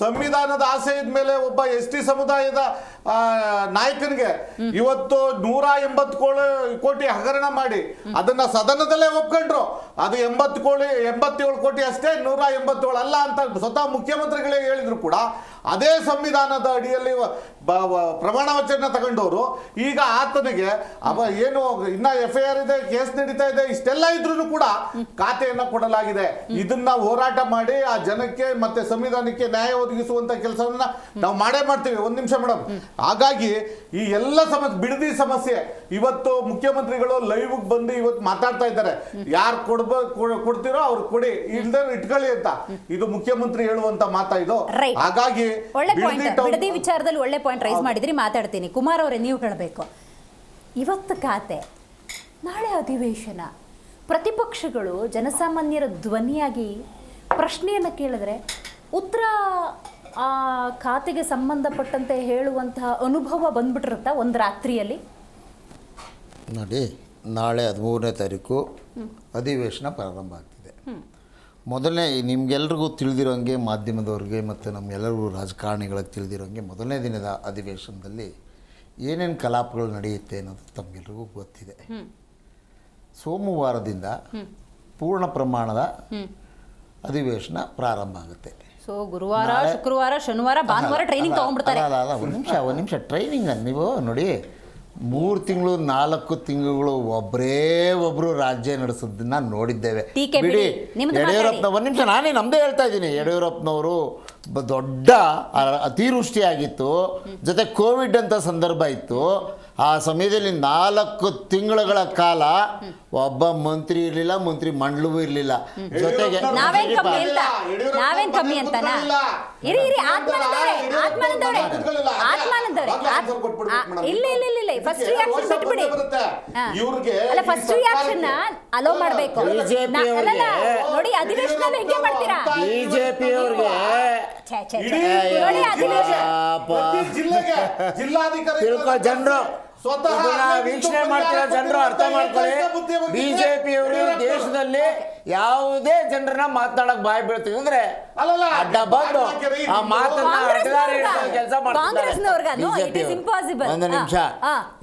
ಸಂವಿಧಾನದ ಆಶಯದ ಮೇಲೆ ಒಬ್ಬ ST ಸಮುದಾಯದ ನಾಯಕನಿಗೆ ಇವತ್ತು 180 ಕೋಟಿ ಹಗರಣ ಮಾಡಿ ಅದನ್ನ ಸದನದಲ್ಲೇ ಒಪ್ಕೊಂಡ್ರು. ಅದು 87 ಕೋಟಿ ಅಷ್ಟೇ, 187 ಅಲ್ಲ ಅಂತ ಸ್ವತಃ ಮುಖ್ಯಮಂತ್ರಿಗಳೇ ಹೇಳಿದ್ರು ಕೂಡ ಅದೇ ಸಂವಿಧಾನದ ಅಡಿಯಲ್ಲಿ ಪ್ರಮಾಣ ವಚನ ತಗೊಂಡವರು ಈಗ ಆತನಿಗೆ ಏನು ಇನ್ನ FIR ಇದೆ, ಕೇಸ್ ನಡೀತಾ ಇದೆ, ಇಷ್ಟೆಲ್ಲ ಇದ್ರೂ ಕೂಡ ಖಾತೆಯನ್ನ ಕೊಡಲಾಗಿದೆ. ಇದನ್ನ ಹೋರಾಟ ಮಾಡಿ ಆ ಜನಕ್ಕೆ ಮತ್ತೆ ಸಂವಿಧಾನಕ್ಕೆ ನ್ಯಾಯ ಒದಗಿಸುವಂತ ಕೆಲಸವನ್ನ ನಾವು ಮಾಡೇ ಮಾಡ್ತೀವಿ. ಒಂದ್ ನಿಮಿಷ ಮೇಡಮ್. ಹಾಗಾಗಿ ಈ ಎಲ್ಲ ಸಮಸ್ಯೆ, ಬಿಡದಿ ಸಮಸ್ಯೆ, ಇವತ್ತು ಮುಖ್ಯಮಂತ್ರಿಗಳು ಲೈವ್ ಬಂದು ಇವತ್ತು ಮಾತಾಡ್ತಾ ಇದ್ದಾರೆ, ಯಾರು ಕೊಡ್ತೀರೋ ಅವ್ರು ಕೊಡಿ, ಇಲ್ದೇ ಇಟ್ಕೊಳ್ಳಿ ಅಂತ. ಇದು ಮುಖ್ಯಮಂತ್ರಿ ಹೇಳುವಂತ ಮಾತಾ ಇದು. ಹಾಗಾಗಿ ಒಳ್ಳೆ ಪಾಯಿಂಟ್, ಬಿಡದಿ ವಿಚಾರದಲ್ಲಿ ಒಳ್ಳೆ ಪಾಯಿಂಟ್ ರೈಸ್ ಮಾಡಿದ್ರಿ, ಮಾತಾಡ್ತೀನಿ. ಕುಮಾರ್ ಅವರೇ, ನೀವು ಹೇಳಬೇಕು, ಇವತ್ತು ಖಾತೆ, ನಾಳೆ ಅಧಿವೇಶನ, ಪ್ರತಿಪಕ್ಷಗಳು ಜನಸಾಮಾನ್ಯರ ಧ್ವನಿಯಾಗಿ ಪ್ರಶ್ನೆಯನ್ನು ಕೇಳಿದ್ರೆ ಉತ್ತರ ಆ ಖಾತೆಗೆ ಸಂಬಂಧಪಟ್ಟಂತೆ ಹೇಳುವಂತಹ ಅನುಭವ ಬಂದ್ಬಿಟ್ಟಿರುತ್ತಾ ಒಂದು ರಾತ್ರಿಯಲ್ಲಿ? ನೋಡಿ, ನಾಳೆ 13ನೇ ತಾರೀಕು ಅಧಿವೇಶನ ಪ್ರಾರಂಭ ಆಗ್ತಿದೆ. ಮೊದಲನೇ ನಿಮಗೆಲ್ರಿಗೂ ತಿಳಿದಿರೋಂಗೆ, ಮಾಧ್ಯಮದವ್ರಿಗೆ ಮತ್ತು ನಮ್ಮೆಲ್ಲರಿಗೂ ರಾಜಕಾರಣಿಗಳಿಗೆ ತಿಳಿದಿರೋಂಗೆ, ಮೊದಲನೇ ದಿನದ ಅಧಿವೇಶನದಲ್ಲಿ ಏನೇನು ಕಲಾಪಗಳು ನಡೆಯುತ್ತೆ ಅನ್ನೋದು ತಮಗೆಲ್ರಿಗೂ ಗೊತ್ತಿದೆ. ಸೋಮವಾರದಿಂದ ಪೂರ್ಣ ಪ್ರಮಾಣದ ಅಧಿವೇಶನ ಪ್ರಾರಂಭ ಆಗುತ್ತೆ. ಸೊ ಗುರುವಾರ, ಶುಕ್ರವಾರ, ಶನಿವಾರ, ಭಾನುವಾರ ಟ್ರೈನಿಂಗ್ ತಗೊಂಡ್ಬಿಡ್ತಾರೆ. ಅಲ್ಲ, ಒಂದು ನಿಮಿಷ ಟ್ರೈನಿಂಗ್ ನೀವು ನೋಡಿ, 3 ತಿಂಗಳು 4 ತಿಂಗಳು ಒಬ್ಬರು ರಾಜ್ಯ ನಡೆಸೋದನ್ನ ನೋಡಿದ್ದೇವೆ. ಬಿಡಿ, ಯಡಿಯೂರಪ್ಪನ ಒಂದು ನಿಮಿಷ, ನಾನೇ ನಮ್ಮದೇ ಹೇಳ್ತಾ ಇದ್ದೀನಿ. ಯಡಿಯೂರಪ್ಪನವರು ದೊಡ್ಡ ಅತಿವೃಷ್ಟಿ ಆಗಿತ್ತು, ಜೊತೆ ಕೋವಿಡ್ ಅಂತ ಸಂದರ್ಭ ಇತ್ತು. ಆ ಸಮಯದಲ್ಲಿ 4 ತಿಂಗಳುಗಳ ಕಾಲ ಒಬ್ಬ ಮಂತ್ರಿ ಇರಲಿಲ್ಲ, ಮಂತ್ರಿ ಮಂಡಲವೂ ಇರಲಿಲ್ಲ. ಜೊತೆಗೆ ನಾವೇನ್ ಕಮ್ಮಿ ಅಂತನಾ? ಇಲ್ಲ, ಫಸ್ಟ್ ರಿಯಾಕ್ಷನ್ ಬಿಟ್ಬಿಡಿ. ಅಲ್ಲ, ಫಸ್ಟ್ ರಿಯಾಕ್ಷನ್ ಅಲೋ ಮಾಡಬೇಕು. ನೋಡಿ, ಅಧಿವೇಶನ ಹೇಗೆ ಮಾಡ್ತೀರಾ? ಬಿಜೆಪಿ ಅವ್ರಿಗೆ ನೋಡಿ, ಅಧಿವೇಶನ ತಿಳ್ಕೊ ಜನರು, ವೀಕ್ಷಣೆ ಮಾಡ್ತಿರೋ ಜನರು ಅರ್ಥ ಮಾಡ್ಕೊಳ್ಳಿ. ಬಿಜೆಪಿಯವರು ದೇಶದಲ್ಲಿ ಯಾವುದೇ ಜನರನ್ನ ಮಾತನಾಡಕ್ ಬಾಯ್ ಬೀಳ್ತೀವಿ ಅಂದ್ರೆ ಅಡ್ಡ ಬಂದು ಆ ಮಾತನ್ನ ಅಡ್ಡದಾರಿ ಕೆಲಸ ಮಾಡ್ತಾರೆ. ಒಂದು ನಿಮಿಷ,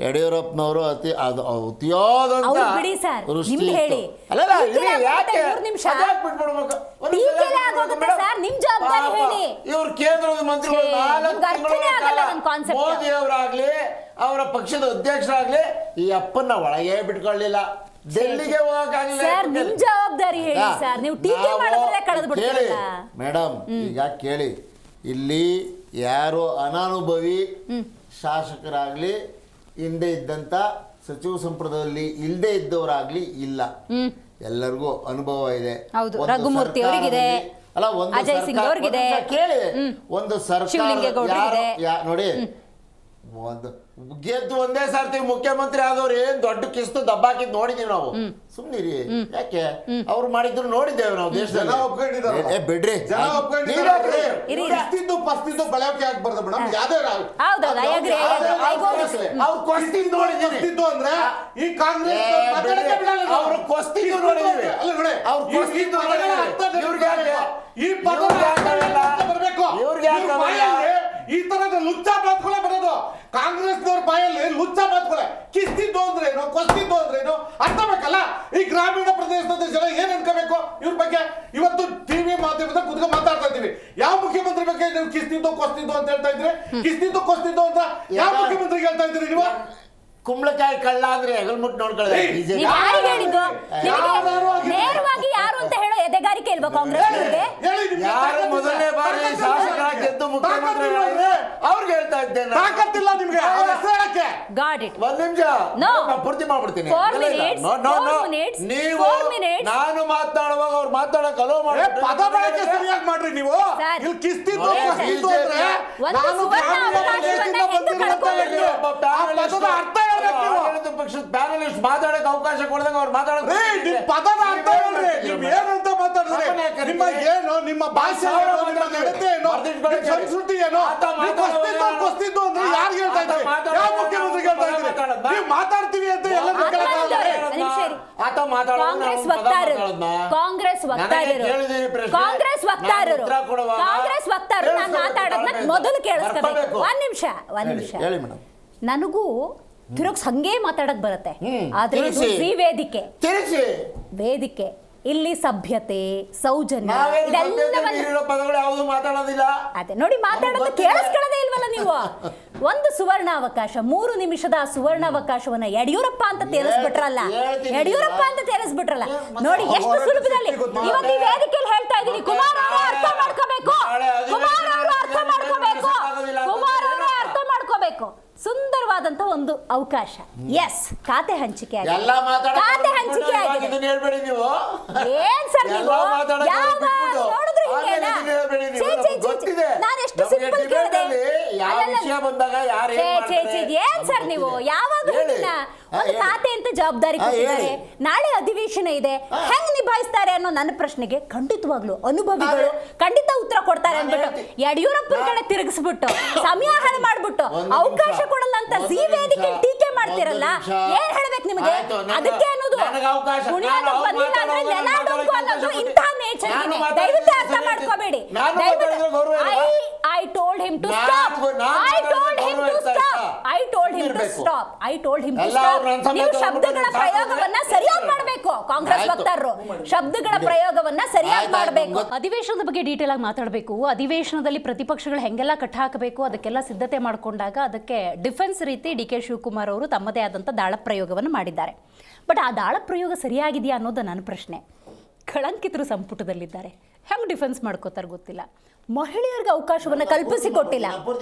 ಯಡಿಯೂರಪ್ಪನವರು ಅತಿಯಾದಂತ ವೃಷ್ಟಿ ಇತ್ತು. ಅಲ್ಲ, ಯಾಕೆ ಇವ್ರು ಕೇಂದ್ರದ ಮಂತ್ರಿಗಳು 4 ತಿಂಗಳು ಮೋದಿ ಅವರಾಗ್ಲಿ ಅವರ ಪಕ್ಷದ ಅಧ್ಯಕ್ಷರಾಗ್ಲಿ ಈ ಅಪ್ಪನ್ನ ಒಳಗೆ ಬಿಟ್ಕೊಳ್ಳಿಲ್ಲ, ಡೆಲ್ಲಿಗೆ ಹೋಗಕ್ಕೆ. ಮೇಡಮ್, ಈಗ ಕೇಳಿ, ಇಲ್ಲಿ ಯಾರು ಅನಾನುಭವಿ ಶಾಸಕರಾಗ್ಲಿ, ಹಿಂದೆ ಇದ್ದಂತ ಸಚಿವ ಸಂಪುಟದಲ್ಲಿ ಇಲ್ಲದೆ ಇದ್ದವರಾಗ್ಲಿ ಇಲ್ಲ, ಎಲ್ಲರಿಗೂ ಅನುಭವ ಇದೆ. ರಘುಮೂರ್ತಿ ಅವರಿಗಿದೆ, ಅಲ್ಲ, ಒಂದು ಕೇಳಿ, ಒಂದು ಸರ್ಕಾರ ನೋಡಿ, ಒಂದು ಗೆದ್ದು ಒಂದೇ ಸರ್ತಿ ಮುಖ್ಯಮಂತ್ರಿ ಆದವ್ರು ಏನ್ ದೊಡ್ಡ ಕಿಸ್ತು ದಬ್ಬಾಕಿದ್ ನೋಡಿದೀವಿ ನಾವು. ಸುಮ್ನಿರಿ, ಯಾಕೆ ಅವ್ರು ಮಾಡಿದ್ರು ನೋಡಿದ್ದೇವೆ ನಾವು ದೇಶದಲ್ಲಿ. ಬಿಡ್ರಿ, ಅವ್ರು ಕೊಸ್ತಿದ್ದು ನೋಡಿದೀವಿ ಅಂದ್ರೆ ಈ ಕಾಂಗ್ರೆಸ್ ಅವ್ರು ಕೊಸ್ತಿದ್ದು ನೋಡಿದೀವಿ. ಅವ್ರು ಕೊಸ್ತಿದ್ದು ಈ ಈ ತರದ ಲುಚ್ಚ ಮಾತುಗಳೇ ಬರೋದು ಕಾಂಗ್ರೆಸ್ನವ್ರ ಬಾಯಲ್ಲಿ. ಲುಚ್ಚ ಮಾತುಗಳೇ, ಕಿಸ್ತಿದ್ದು ಅಂದ್ರೇನು, ಕೊಸ್ತಿದ್ದು ಅಂದ್ರೇನು ಅರ್ಥ ಬೇಕಲ್ಲ. ಈ ಗ್ರಾಮೀಣ ಪ್ರದೇಶದ ಜನ ಏನ್ ಅನ್ಕೋಬೇಕು ಇವ್ರ ಬಗ್ಗೆ? ಇವತ್ತು ಟಿವಿ ಮಾಧ್ಯಮದ ಕುತ್ಕೊಂಡು ಮಾತಾಡ್ತಾ ಇದ್ದೀವಿ. ಯಾವ ಮುಖ್ಯಮಂತ್ರಿ ಬಗ್ಗೆ ನೀವು ಕಿಸ್ತಿದ್ದು ಕೊಸ್ತಿದ್ದು ಅಂತ ಹೇಳ್ತಾ ಇದ್ರಿ? ಕಿಸ್ತಿದ್ದು ಕೊಸ್ತಿದ್ದು ಅಂತ ಯಾವ ಮುಖ್ಯಮಂತ್ರಿಗೆ ಹೇಳ್ತಾ ಇದ್ರಿ ನೀವು? ಕುಂಬಳಕಾಯಿ ಕಳ್ಳ ಅಂದ್ರೆ ಹೆಗಲ್ ಮುಟ್ಟು ನೋಡ್ಕೊಳ್ಳಿ. ನೇರವಾಗಿ ಯಾರು ಅಂತ ಹೇಳೋ ಎದೆಗಾರಿಕೆ ಇಲ್ವಾ ಕಾಂಗ್ರೆಸ್? ಯಾರು ಮೊದಲನೇ ಬಾರಿ ಶಾಸಕರಾಗಿ ಗೆದ್ದು ಮುಖ್ಯಮಂತ್ರಿ ಅವ್ರಿಗೆ ಹೇಳ್ತಾ ಇದ್ದೇನೆ. ತಾಕತ್ತಿಲ್ಲ ನಿಮ್ಗೆ ಅವ್ರ ಹೆಸರು ಹೇಳಕ್ಕೆ. Got it. ಒಂದ್ ನಿಮಿಷ No. ನಾನು ಪೂರ್ತಿ ಮಾಡ್ಬಿಡ್ತೀನಿ. 4 ಇಲ್ಲ, ಇಲ್ಲ. minutes, No, no, 4 no. minutes, ನೀವು 4 minutes. ನಾನು ಮಾತಾಡುವಾಗ ಅವ್ರು ಮಾತಾಡಕ್ ಅಲೋ ಏ, ಪದ ಬಳಕೆ ಸರಿಯಾಗಿ ಮಾಡ್ರಿ ನೀವು. ಸರ್. ಇಲ್ಲಿ ಕಿಸ್ತಿದ್ದು ನೋಡಿ, ಕಿಸ್ತಿದ್ದು ಅಂದ್ರೆ ಒಂದು ನಾನು ಸುವರ್ಣ ಗ್ರಾಮೀಣ ಅವಕಾಶವನ್ನ ಪ್ರದೇಶದಿಂದ ಹೆಂಗೆ ಬಂದಿರುವಂತ ಕಳ್ಕೊಂಡ್ರಿ? ವ್ಯಕ್ತಿ. ಆ ಪದದ ಅರ್ಥ ಹೇಳ್ಬೇಕು ನೀವು. ಆಡಳಿತ ಪಕ್ಷದ ಪ್ಯಾನಲಿಸ್ಟ್ ಮಾತಾಡಕ್ ಅವಕಾಶ ಕೊಡದಾಗ ಅವ್ರು ಮಾತಾಡಕ್ ರೀ, ನಿಮ್ ಪದದ ಅರ್ಥ ಹೇಳ್ರಿ. ನೀವ್ ಏನಂತ ಮಾತಾಡಿದ್ರಿ? ನಿಮ್ಮ ಏನು, ನಿಮ್ಮ ಭಾಷೆ ಏನು, ನಿಮ್ಮ ನಡತೆ ಏನು, ನಿಮ್ಮ ಸಂಸ್ಕೃತಿ ಏನು, ನೀವು ಕೊಸ್ತಿದ್ದು ಅಂದ್ರೆ ಯಾರಿಗೆ ಹೇಳ್ತಾ ಇದ್ರಿ? ಯಾವ ಮುಖ್ಯಮಂತ್ರಿಗೆ ಹೇಳ್ತಾ ಇದ್ರಿ? ನೀವು ಮಾತಾಡ್ತೀವಿ ಅಂತ ಎಲ್ಲ ಆತ ಮಾತಾಡೋದು ಕಾಂಗ್ರೆಸ್ ವಕ್ತಾರರು ನಾನು ಮಾತಾಡೋದನ್ನ ಮೊದಲು ಕೇಳಿಸ್ಕೋಬೇಕು. ಒಂದ್ ನಿಮಿಷ ಹೇಳಿ ಮೇಡಮ್. ನನಗೂ ತಿರುಗ್ಸ್ ಹಂಗೇ ಮಾತಾಡಕ್ ಬರುತ್ತೆ, ಆದ್ರೆ ಇದು ತಿರ್ಗ್ಸಿ. ಈ ವೇದಿಕೆ ತಿರುಗಿಸಿ ಇಲ್ಲಿ ಸಭ್ಯತೆ, ಸೌಜನ್ಯ ನಾವೇನು ಇದೆಲ್ಲವನ್ನ ಪದಗಳು ಯಾವುದು ಮಾತಾಡೋದಿಲ್ಲ. ಅದೇ ನೋಡಿ, ಮಾತಾಡೋದು ಕೇಳಿಸ್ಕೊಳ್ಳೋದೇ ಇಲ್ವಲ್ಲ ನೀವು. ಒಂದು ಸುವರ್ಣಾವಕಾಶ, 3 ನಿಮಿಷದ ಸುವರ್ಣಾವಕಾಶವನ್ನ ಯಡಿಯೂರಪ್ಪ ಅಂತ ತೇರಿಸ್ಬಿಟ್ರಲ್ಲ, ನೋಡಿ ಎಷ್ಟು ಸುಲಭದಲ್ಲಿ. ಇವತ್ತು ಈ ವೇದಿಕೆಯಲ್ಲಿ ಹೇಳ್ತಾ ಇದ್ದೀನಿ, ಕುಮಾರ್ ಅವರು ಅರ್ಥ ಮಾಡ್ಕೋಬೇಕು. ಸುಂದರವಾದಂತ ಒಂದು ಅವಕಾಶ. ಎಸ್, ಖಾತೆ ಹಂಚಿಕೆ ಆಗಿದೆ. ಎಲ್ಲ ಖಾತೆ ಹಂಚಿಕೆ ಆಗಿದೆ. ಇದನ್ನ ಹೇಳ್ಬೇಡಿ ನೀವು. ಏನ್ ಸರ್ ನೀವು ಎಲ್ಲ ಮಾತಾಡೋದು ಯಾವ ಬಿಟ್ಬಿಟ್ಟು ನೋಡಿದ್ರೆ ಆಮೇಲೆ ಹಿಂಗೇನಾ? ಇದನ್ನ ಹೇಳ್ಬೇಡಿ ನೀವು. ಛೇ, ಛೇ, ಛೇ, ಗೊತ್ತಿದೆ. ನಾನು ಎಷ್ಟು ನಮಗೆ ಸಿಂಪಲ್ debate ಕೇಳಿದೆ. ಅಲ್ಲಿ ಯಾವ ಅಲ್ಲಲ್ಲ. ವಿಷಯ ಬಂದಾಗ ಯಾರು ಏನ್ ಮಾಡ್ತಾರೆ? ಏನ್ ಸರ್ ನೀವು ಯಾವಾಗ ಹೇಳಿ. ಒಂದು ಹೇಳಿ. ಖಾತೆ ಅಂತ ಜವಾಬ್ದಾರಿ ಕೊಟ್ಟಿದ್ದಾರೆ, ಹೇಳಿ. ನಾಳೆ ಅಧಿವೇಶನ ಇದೆ, ಹೆಂಗ್ ನಿಭಾಯಿಸ್ತಾರೆ ಅನ್ನೋ ನನ್ನ ಪ್ರಶ್ನೆಗೆ ಖಂಡಿತವಾಗ್ಲು ಅನುಭವಿಗಳು ಖಂಡಿತ ಉತ್ತರ ಕೊಡ್ತಾರೆ ಅಂದ್ಬಿಟ್ಟು ಯಡಿಯೂರಪ್ಪನ ಕಡೆ ತಿರುಗಿಸ್ಬಿಟ್ಟು ಸಮಯ ಹಾಳು ಮಾಡ್ಬಿಟ್ಟು ಅವಕಾಶ ಕೊಡಲ್ಲ ಅಂತ ಜೀ ವೇದಿಕೆ ಟೀಕೆ ಮಾಡ್ತಿರಲ್ಲ, ಏನ್ ಹೇಳ್ಬೇಕು ನಿಮಗೆ? ಅದಕ್ಕೆ ಅನ್ನೋದು ಕುಣಿಯೋದು ಬಂದಿಲ್ಲ ಅಂದ್ರೆ ನೆಲ ಡೊಂಕು ಅನ್ನೋದು ಇಂಥ ನೇಚರ್ ಇದೆ. ದಯವಿಟ್ಟು ಅರ್ಥ ಮಾಡ್ಕೋಬೇಡಿ. I told him to stop. ನೀವು ಶಬ್ದಗಳ ಪ್ರಯೋಗವನ್ನ ಸರಿಯಾಗಿ ಮಾಡಬೇಕು. ಕಾಂಗ್ರೆಸ್ ವಕ್ತಾರರು ಶಬ್ದಗಳ ಪ್ರಯೋಗವನ್ನ ಸರಿಯಾಗಿ ಮಾಡಬೇಕು. ಅಧಿವೇಶನದ ಬಗ್ಗೆ ಡೀಟೇಲ್ ಆಗಿ ಮಾತಾಡಬೇಕು. ಅಧಿವೇಶನದಲ್ಲಿ ಪ್ರತಿಪಕ್ಷಗಳು ಹೆಂಗೆಲ್ಲ ಕಟ್ ಹಾಕಬೇಕು ಅದಕ್ಕೆಲ್ಲ ಸಿದ್ಧತೆ ಮಾಡಿಕೊಂಡಾಗ ಅದಕ್ಕೆ ಡಿಫೆನ್ಸ್ ರೀತಿ ಡಿ ಕೆ ಶಿವಕುಮಾರ್ ಅವರು ತಮ್ಮದೇ ಆದಂಥ ದಾಳ ಪ್ರಯೋಗವನ್ನು ಮಾಡಿದ್ದಾರೆ. ಬಟ್ ಆ ದಾಳ ಪ್ರಯೋಗ ಸರಿಯಾಗಿದೆಯಾ ಅನ್ನೋದು ನನ್ನ ಪ್ರಶ್ನೆ. ಕಳಂಕಿತರು ಸಂಪುಟದಲ್ಲಿದ್ದಾರೆ, ಹೆಂಗೆ ಡಿಫೆನ್ಸ್ ಮಾಡ್ಕೋತಾರೆ ಗೊತ್ತಿಲ್ಲ. ಮಹಿಳೆಯರಿಗೆ ಅವಕಾಶವನ್ನ ಕಲ್ಪಿಸಿಕೊಟ್ಟಿಲ್ಲ.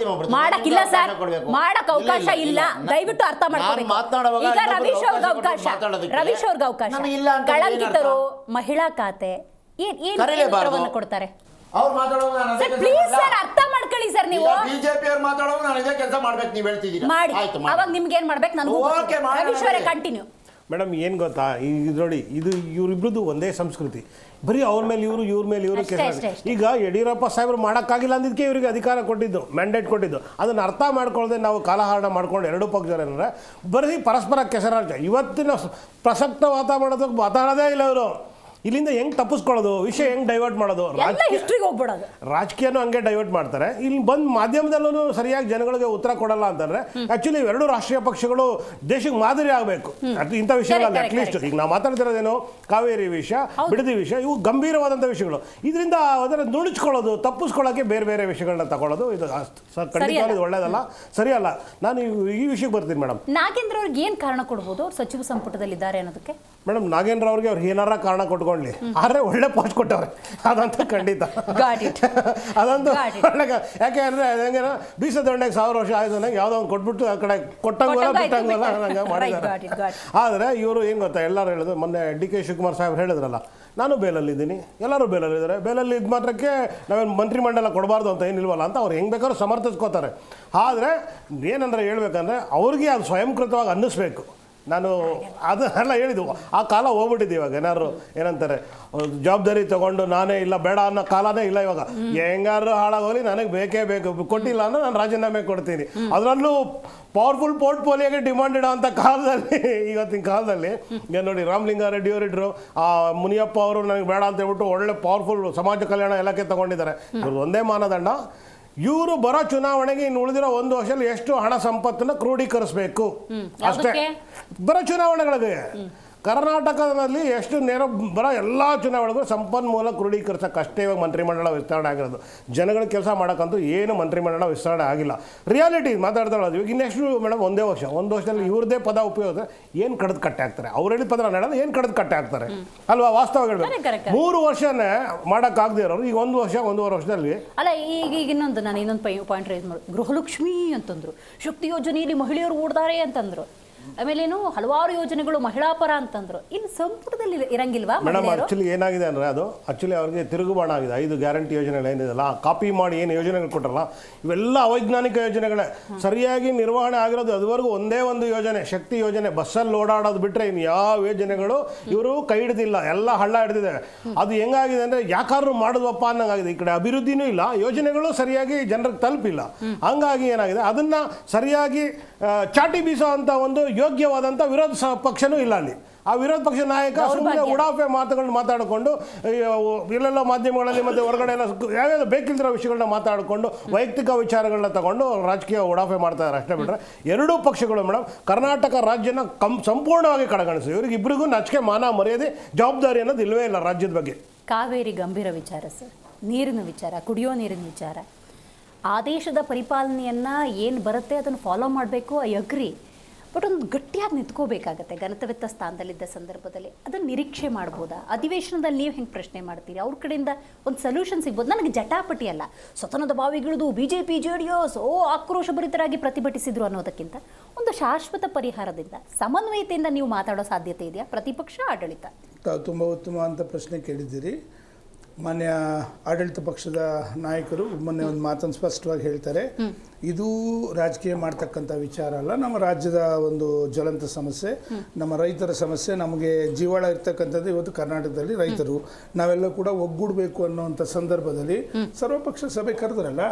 ಮಾಡಕ್ಕಿಲ್ಲ ಸರ್, ಮಾಡಕ್ ಅವಕಾಶ ಇಲ್ಲ. ದಯವಿಟ್ಟು ಅರ್ಥ ಮಾಡ್ಕೋಬೇಕು. ಈಗ ರವೀಶ್ ಅವ್ರಿಗೆ ಅವಕಾಶ, ಕಳಂಕಿತರು ಮಹಿಳಾ ಖಾತೆ ಏನ್ ಕೊಡ್ತಾರೆ? ಪ್ಲೀಸ್ ಸರ್, ಅರ್ಥ ಮಾಡ್ಕೊಳ್ಳಿ ಸರ್. ನೀವು ಬಿಜೆಪಿ ಅವ್ರು ಮಾತಾಡೋದು ನಾನು ಇದೇ ಕೆಲಸ ಮಾಡ್ಬೇಕು ನೀವು ಹೇಳ್ತಿದ್ದೀರಾ ಮಾಡಿ. ಅವಾಗ ನಿಮ್ಗೆ ಏನ್ ಮಾಡ್ಬೇಕು ನನಗೂ ರವೀಶ್ ಅವರೇ ಕಂಟಿನ್ಯೂ. ಮೇಡಮ್ ಏನು ಗೊತ್ತಾ, ಇದು ನೋಡಿ, ಇದು ಇವರಿಬ್ರದ್ದು ಒಂದೇ ಸಂಸ್ಕೃತಿ. ಬರೀ ಅವ್ರ ಮೇಲೆ ಇವರು, ಇವ್ರ ಮೇಲೆ ಇವರು ಕೆಲಸ. ಈಗ ಯಡಿಯೂರಪ್ಪ ಸಾಹೇಬರು ಮಾಡೋಕ್ಕಾಗಿಲ್ಲ ಅಂದಿದ್ದಕ್ಕೆ ಇವರಿಗೆ ಅಧಿಕಾರ ಕೊಟ್ಟಿದ್ದು, ಮ್ಯಾಂಡೇಟ್ ಕೊಟ್ಟಿದ್ದು. ಅದನ್ನು ಅರ್ಥ ಮಾಡ್ಕೊಳ್ಳದೆ ನಾವು ಕಾಲಹರಣ ಮಾಡ್ಕೊಂಡು ಎರಡೂ ಪಕ್ಷ ಏನಂದರೆ ಬರೀ ಪರಸ್ಪರ ಕೆಸರಾಟ. ಇವತ್ತಿನ ಪ್ರಸಕ್ತ ಮಾತಾಡೋದೇ ಇಲ್ಲ ಇವರು. ಇಲ್ಲಿಂದ ಹೆಂಗೆ ತಪ್ಪಿಸ್ಕೊಳ್ಳೋದು, ವಿಷಯ ಹೆಂಗೆ ಡೈವರ್ಟ್ ಮಾಡೋದು, ರಾಜಕೀಯನೂ ಹಂಗೆ ಡೈವರ್ಟ್ ಮಾಡ್ತಾರೆ. ಇಲ್ಲಿ ಬಂದು ಮಾಧ್ಯಮದಲ್ಲೂ ಸರಿಯಾಗಿ ಜನಗಳಿಗೆ ಉತ್ತರ ಕೊಡಲ್ಲ ಅಂತಂದ್ರೆ ಆಕ್ಚುಲಿ ಇವೆರಡು ರಾಷ್ಟ್ರೀಯ ಪಕ್ಷಗಳು ದೇಶಕ್ಕೆ ಮಾದರಿ ಆಗಬೇಕು. ಇಂಥ ವಿಷಯಗಳಲ್ಲ. ಅಟ್ಲೀಸ್ಟ್ ಈಗ ನಾವು ಮಾತಾಡ್ತಿರೋದೇನು ಕಾವೇರಿ ವಿಷಯ, ಬಿಡದಿ ವಿಷಯ, ಇವು ಗಂಭೀರವಾದಂಥ ವಿಷಯಗಳು. ಇದರಿಂದ ಅದನ್ನು ನುಣುಚ್ಕೊಳ್ಳೋದು, ತಪ್ಪಿಸ್ಕೊಳ್ಳೋಕೆ ಬೇರೆ ಬೇರೆ ವಿಷಯಗಳನ್ನ ತಗೊಳ್ಳೋದು ಇದು ಖಂಡಿತ ಒಳ್ಳೇದಲ್ಲ, ಸರಿಯಲ್ಲ. ನಾನು ಈ ವಿಷಯಕ್ಕೆ ಬರ್ತೀನಿ ಮೇಡಮ್. ನಾಗೇಂದ್ರ ಅವ್ರಿಗೆ ಏನು ಕಾರಣ ಕೊಡ್ಬೋದು ಅವ್ರು ಸಚಿವ ಸಂಪುಟದಲ್ಲಿದ್ದಾರೆ ಅನ್ನೋದಕ್ಕೆ? ಮೇಡಮ್, ನಾಗೇಂದ್ರ ಅವ್ರಿಗೆ ಅವ್ರು ಏನಾರ ಕಾರಣ ಕೊಟ್ಕೊಂಡು ಆದ್ರೆ ಒಳ್ಳೆ ಪೋಸ್ಟ್ ಕೊಟ್ಟವ್ರೆ, ಅದಂತೂ ಖಂಡಿತ. ಅದಂತೂ ಒಳ್ಳೆ. ಯಾಕೆ ಅಂದ್ರೆ ಹೆಂಗೇನ ಬೀಸ ದಂಡೆಗೆ 1000 ವರ್ಷ ಆಯ್ತು ನಂಗೆ ಯಾವುದೋ ಒಂದು ಕೊಟ್ಬಿಟ್ಟು ಆ ಕಡೆ ಕೊಟ್ಟಂಗಲ್ಲ ಬಿಟ್ಟಂಗಲ್ಲ ನಂಗೆ ಮಾಡಿದ್ದಾರೆ. ಆದರೆ ಇವರು ಏನು ಗೊತ್ತಾ, ಎಲ್ಲರೂ ಹೇಳಿದ್ರು, ಮೊನ್ನೆ ಡಿ ಕೆ ಶಿವಕುಮಾರ್ ಸಾಹೇಬ್ರು ಹೇಳಿದ್ರಲ್ಲ, ನಾನು ಬೇಲಲ್ಲಿದ್ದೀನಿ, ಎಲ್ಲರೂ ಬೇಲಲ್ಲಿದ್ದಾರೆ, ಬೇಲಲ್ಲಿ ಇದು ಮಾತ್ರಕ್ಕೆ ನಾವೇನು ಮಂತ್ರಿಮಂಡಲ ಕೊಡಬಾರ್ದು ಅಂತ ಏನಿಲ್ವಲ್ಲ ಅಂತ ಅವ್ರು ಹೆಂಗೆ ಬೇಕಾದ್ರೂ ಸಮರ್ಥಿಸ್ಕೋತಾರೆ. ಆದರೆ ಏನಂದ್ರೆ ಹೇಳ್ಬೇಕಂದ್ರೆ ಅವ್ರಿಗೆ ಅದು ಸ್ವಯಂಕೃತವಾಗಿ ಅನ್ನಿಸ್ಬೇಕು. ನಾನು ಅದು ಎಲ್ಲ ಹೇಳಿದ್ದು, ಆ ಕಾಲ ಹೋಗ್ಬಿಟ್ಟಿದ್ದು. ಇವಾಗ ಏನಾದ್ರು ಏನಂತಾರೆ, ಜವಾಬ್ದಾರಿ ತಗೊಂಡು ನಾನೇ ಇಲ್ಲ ಬೇಡ ಅನ್ನೋ ಕಾಲನೇ ಇಲ್ಲ ಇವಾಗ. ಹೆಂಗಾರು ಹಾಳಾಗೋಲಿ, ನನಗೆ ಬೇಕೇ ಬೇಕು, ಕೊಟ್ಟಿಲ್ಲ ಅನ್ನೋ ನಾನು ರಾಜೀನಾಮೆ ಕೊಡ್ತೀನಿ. ಅದರಲ್ಲೂ ಪವರ್ಫುಲ್ ಪೋರ್ಟ್ಫೋಲಿಯೋಗೆ ಡಿಮಾಂಡ್ ಇಡೋ ಅಂಥ ಕಾಲದಲ್ಲಿ, ಇವತ್ತಿನ ಕಾಲದಲ್ಲಿ ಈಗ ನೋಡಿ, ರಾಮಲಿಂಗಾರೆಡ್ಡಿ ಅವರಿದ್ರು, ಮುನಿಯಪ್ಪ ಅವರು ನನಗೆ ಬೇಡ ಅಂತ ಹೇಳ್ಬಿಟ್ಟು ಒಳ್ಳೆ ಪವರ್ಫುಲ್ ಸಮಾಜ ಕಲ್ಯಾಣ ಇಲಾಖೆ ತಗೊಂಡಿದ್ದಾರೆ. ಇವ್ರದ್ದು ಒಂದೇ ಮಾನದಂಡ, ಇವರು ಬರೋ ಚುನಾವಣೆಗೆ ಇನ್ನು ಉಳಿದಿರೋ 1 ವರ್ಷದಲ್ಲಿ ಎಷ್ಟು ಹಣ ಸಂಪತ್ತನ್ನು ಕ್ರೋಢೀಕರಿಸಬೇಕು ಅಷ್ಟೇ. ಬರೋ ಚುನಾವಣೆಗಳಿಗೆ ಕರ್ನಾಟಕದಲ್ಲಿ ಎಷ್ಟು ನೇರ ಬರೋ ಎಲ್ಲ ಚುನಾವಣೆಗೂ ಸಂಪನ್ಮೂಲ ಕ್ರೋಢೀಕರಿಸೋಕ್ಕಷ್ಟೇ ಇವಾಗ ಮಂತ್ರಿಮಂಡಲ ವಿಸ್ತರಣೆ ಆಗಿರೋದು. ಜನಗಳ ಕೆಲಸ ಮಾಡೋಕ್ಕಂತೂ ಏನು ಮಂತ್ರಿಮಂಡಲ ವಿಸ್ತರಣೆ ಆಗಿಲ್ಲ. ರಿಯಾಲಿಟಿ ಮಾತಾಡ್ತಾಳೋದು ಇವಾಗ ಇನ್ನೆಷ್ಟು ಮೇಡಮ್ ಒಂದು ವರ್ಷದಲ್ಲಿ ಇವ್ರದ್ದೇ ಪದ ಉಪಯೋಗ ಏನು ಕಡ್ದು ಕಟ್ಟೆ ಆಗ್ತಾರೆ, ಅವ್ರು ಹೇಳಿದ ಪದ ಹೇಳೋದು ಏನು ಕಡ್ದು ಕಟ್ಟೆ ಆಗ್ತಾರೆ ಅಲ್ವಾ? ವಾಸ್ತವ ಹೇಳ್ಬೇಕು. 3 ವರ್ಷನೇ ಮಾಡೋಕ್ಕಾಗದೇ ಇರೋರು ಈಗ 1 ವರ್ಷ 1.5 ವರ್ಷದಲ್ಲಿ ಅಲ್ಲ. ಈಗ ಇನ್ನೊಂದು ಪಾಯಿಂಟ್ ರೈಸ್ ಮಾಡಿ, ಗೃಹಲಕ್ಷ್ಮಿ ಅಂತಂದ್ರು, ಶಕ್ತಿ ಯೋಜನೆಯಲ್ಲಿ ಮಹಿಳೆಯರು ಓಡ್ತಾರೆ ಅಂತಂದ್ರು, ಆಮೇಲೇನು ಹಲವಾರು ಯೋಜನೆಗಳು ಮಹಿಳಾ ಪರ ಅಂತಂದ್ರು. ಇನ್ನು ಸಂಪುಟದಲ್ಲಿ ಇರಂಗಿಲ್ವಾ ಮೇಡಮ್? ಆಕ್ಚುಲಿ ಏನಾಗಿದೆ ಅಂದರೆ ಅದು ಅವ್ರಿಗೆ ತಿರುಗುಬಾಣ ಆಗಿದೆ. 5 ಗ್ಯಾರಂಟಿ ಯೋಜನೆಗಳು ಏನಿದೆಲ್ಲ ಕಾಪಿ ಮಾಡಿ ಏನು ಯೋಜನೆಗಳು ಕೊಟ್ಟರಲ್ಲ ಇವೆಲ್ಲ ಅವೈಜ್ಞಾನಿಕ ಯೋಜನೆಗಳೇ. ಸರಿಯಾಗಿ ನಿರ್ವಹಣೆ ಆಗಿರೋದು ಅದುವರೆಗೂ ಒಂದೇ ಒಂದು ಯೋಜನೆ, ಶಕ್ತಿ ಯೋಜನೆ. ಬಸ್ಸಲ್ಲಿ ಓಡಾಡೋದು ಬಿಟ್ಟರೆ ಇನ್ನು ಯಾವ ಯೋಜನೆಗಳು ಇವರು ಕೈ ಹಿಡ್ದಿಲ್ಲ, ಎಲ್ಲ ಹಳ್ಳ ಹಿಡ್ದಿದ್ದಾರೆ. ಅದು ಹೆಂಗಾಗಿದೆ ಅಂದರೆ ಯಾಕಾದ್ರೂ ಮಾಡಿದ್ವಪ್ಪ ಅನ್ನಂಗಾಗಿದೆ. ಈ ಕಡೆ ಅಭಿವೃದ್ಧಿನೂ ಇಲ್ಲ, ಯೋಜನೆಗಳು ಸರಿಯಾಗಿ ಜನರಿಗೆ ತಲುಪಿಲ್ಲ. ಹಂಗಾಗಿ ಏನಾಗಿದೆ ಅದನ್ನು ಸರಿಯಾಗಿ ಚಾಟಿ ಬೀಸೋ ಅಂತ ಒಂದು ಯೋಗ್ಯವಾದಂಥ ವಿರೋಧ ಪಕ್ಷನೂ ಇಲ್ಲ ಅಲ್ಲಿ. ಆ ವಿರೋಧ ಪಕ್ಷ ನಾಯಕ ಸುಮ್ಮನೆ ಉಡಾಫೆ ಮಾತುಗಳನ್ನ ಮಾತಾಡಿಕೊಂಡು ಇಲ್ಲೆಲ್ಲ ಮಾಧ್ಯಮಗಳಲ್ಲಿ ಮತ್ತು ಹೊರಗಡೆ ಎಲ್ಲ ಯಾವ್ಯಾವ ಬೇಕಿಲ್ದಿರೋ ವಿಷಯಗಳನ್ನ ಮಾತಾಡಿಕೊಂಡು ವೈಯಕ್ತಿಕ ವಿಚಾರಗಳನ್ನ ತಗೊಂಡು ರಾಜಕೀಯ ಉಡಾಫೆ ಮಾಡ್ತಾರೆ ಅಷ್ಟೇ ಬಿಟ್ಟರೆ ಎರಡೂ ಪಕ್ಷಗಳು ಮೇಡಮ್ ಕರ್ನಾಟಕ ರಾಜ್ಯನ ಸಂಪೂರ್ಣವಾಗಿ ಕಡೆಗಣಿಸಿ ಇವ್ರಿಗೆ ಇಬ್ಬರಿಗೂ ನಾಚಿಕೆ ಮಾನ ಮರ್ಯಾದೆ ಜವಾಬ್ದಾರಿ ಅನ್ನೋದು ಇಲ್ಲವೇ ಇಲ್ಲ ರಾಜ್ಯದ ಬಗ್ಗೆ. ಕಾವೇರಿ ಗಂಭೀರ ವಿಚಾರ ಸರ್, ನೀರಿನ ವಿಚಾರ, ಕುಡಿಯೋ ನೀರಿನ ವಿಚಾರ, ಆದೇಶದ ಪರಿಪಾಲನೆಯನ್ನು ಏನು ಬರುತ್ತೆ ಅದನ್ನು ಫಾಲೋ ಮಾಡಬೇಕು, ಐ ಅಗ್ರಿ. ಬಟ್ ಒಂದು ಗಟ್ಟಿಯಾಗಿ ನಿಂತ್ಕೋಬೇಕಾಗತ್ತೆ. ಗಣತವೆತ್ತ ಸ್ಥಾನದಲ್ಲಿದ್ದ ಸಂದರ್ಭದಲ್ಲಿ ಅದನ್ನು ನಿರೀಕ್ಷೆ ಮಾಡ್ಬೋದಾ? ಅಧಿವೇಶನದಲ್ಲಿ ನೀವು ಹೆಂಗೆ ಪ್ರಶ್ನೆ ಮಾಡ್ತೀರಿ? ಅವ್ರ ಕಡೆಯಿಂದ ಒಂದು ಸೊಲ್ಯೂಷನ್ ಸಿಗ್ಬೋದು. ನನಗೆ ಜಟಾಪಟಿ ಅಲ್ಲ, ಸ್ವತಂತ್ರ ಬಾವಿಗಿಳಿದು BJP JDS ಆಕ್ರೋಶಭರಿತರಾಗಿ ಪ್ರತಿಭಟಿಸಿದ್ರು ಅನ್ನೋದಕ್ಕಿಂತ ಒಂದು ಶಾಶ್ವತ ಪರಿಹಾರದಿಂದ ಸಮನ್ವಯತೆಯಿಂದ ನೀವು ಮಾತಾಡೋ ಸಾಧ್ಯತೆ ಇದೆಯಾ ಪ್ರತಿಪಕ್ಷ ಆಡಳಿತ? ತಾವು ತುಂಬ ಉತ್ತಮ ಅಂತ ಪ್ರಶ್ನೆ ಕೇಳಿದ್ದೀರಿ. ಮಾನ್ಯ ಆಡಳಿತ ಪಕ್ಷದ ನಾಯಕರು ಮೊನ್ನೆ ಒಂದು ಮಾತನ್ನು ಸ್ಪಷ್ಟವಾಗಿ ಹೇಳ್ತಾರೆ, ಇದು ರಾಜಕೀಯ ಮಾಡ್ತಕ್ಕಂಥ ವಿಚಾರ ಅಲ್ಲ, ನಮ್ಮ ರಾಜ್ಯದ ಒಂದು ಜ್ವಲಂತ ಸಮಸ್ಯೆ, ನಮ್ಮ ರೈತರ ಸಮಸ್ಯೆ. ನಮಗೆ ಜೀವಾಳ ಇರ್ತಕ್ಕಂಥದ್ದು ಇವತ್ತು ಕರ್ನಾಟಕದಲ್ಲಿ ರೈತರು. ನಾವೆಲ್ಲ ಕೂಡ ಒಗ್ಗೂಡಬೇಕು ಅನ್ನೋಂಥ ಸಂದರ್ಭದಲ್ಲಿ ಸರ್ವಪಕ್ಷ ಸಭೆ ಕರೆದ್ರಲ್ಲ,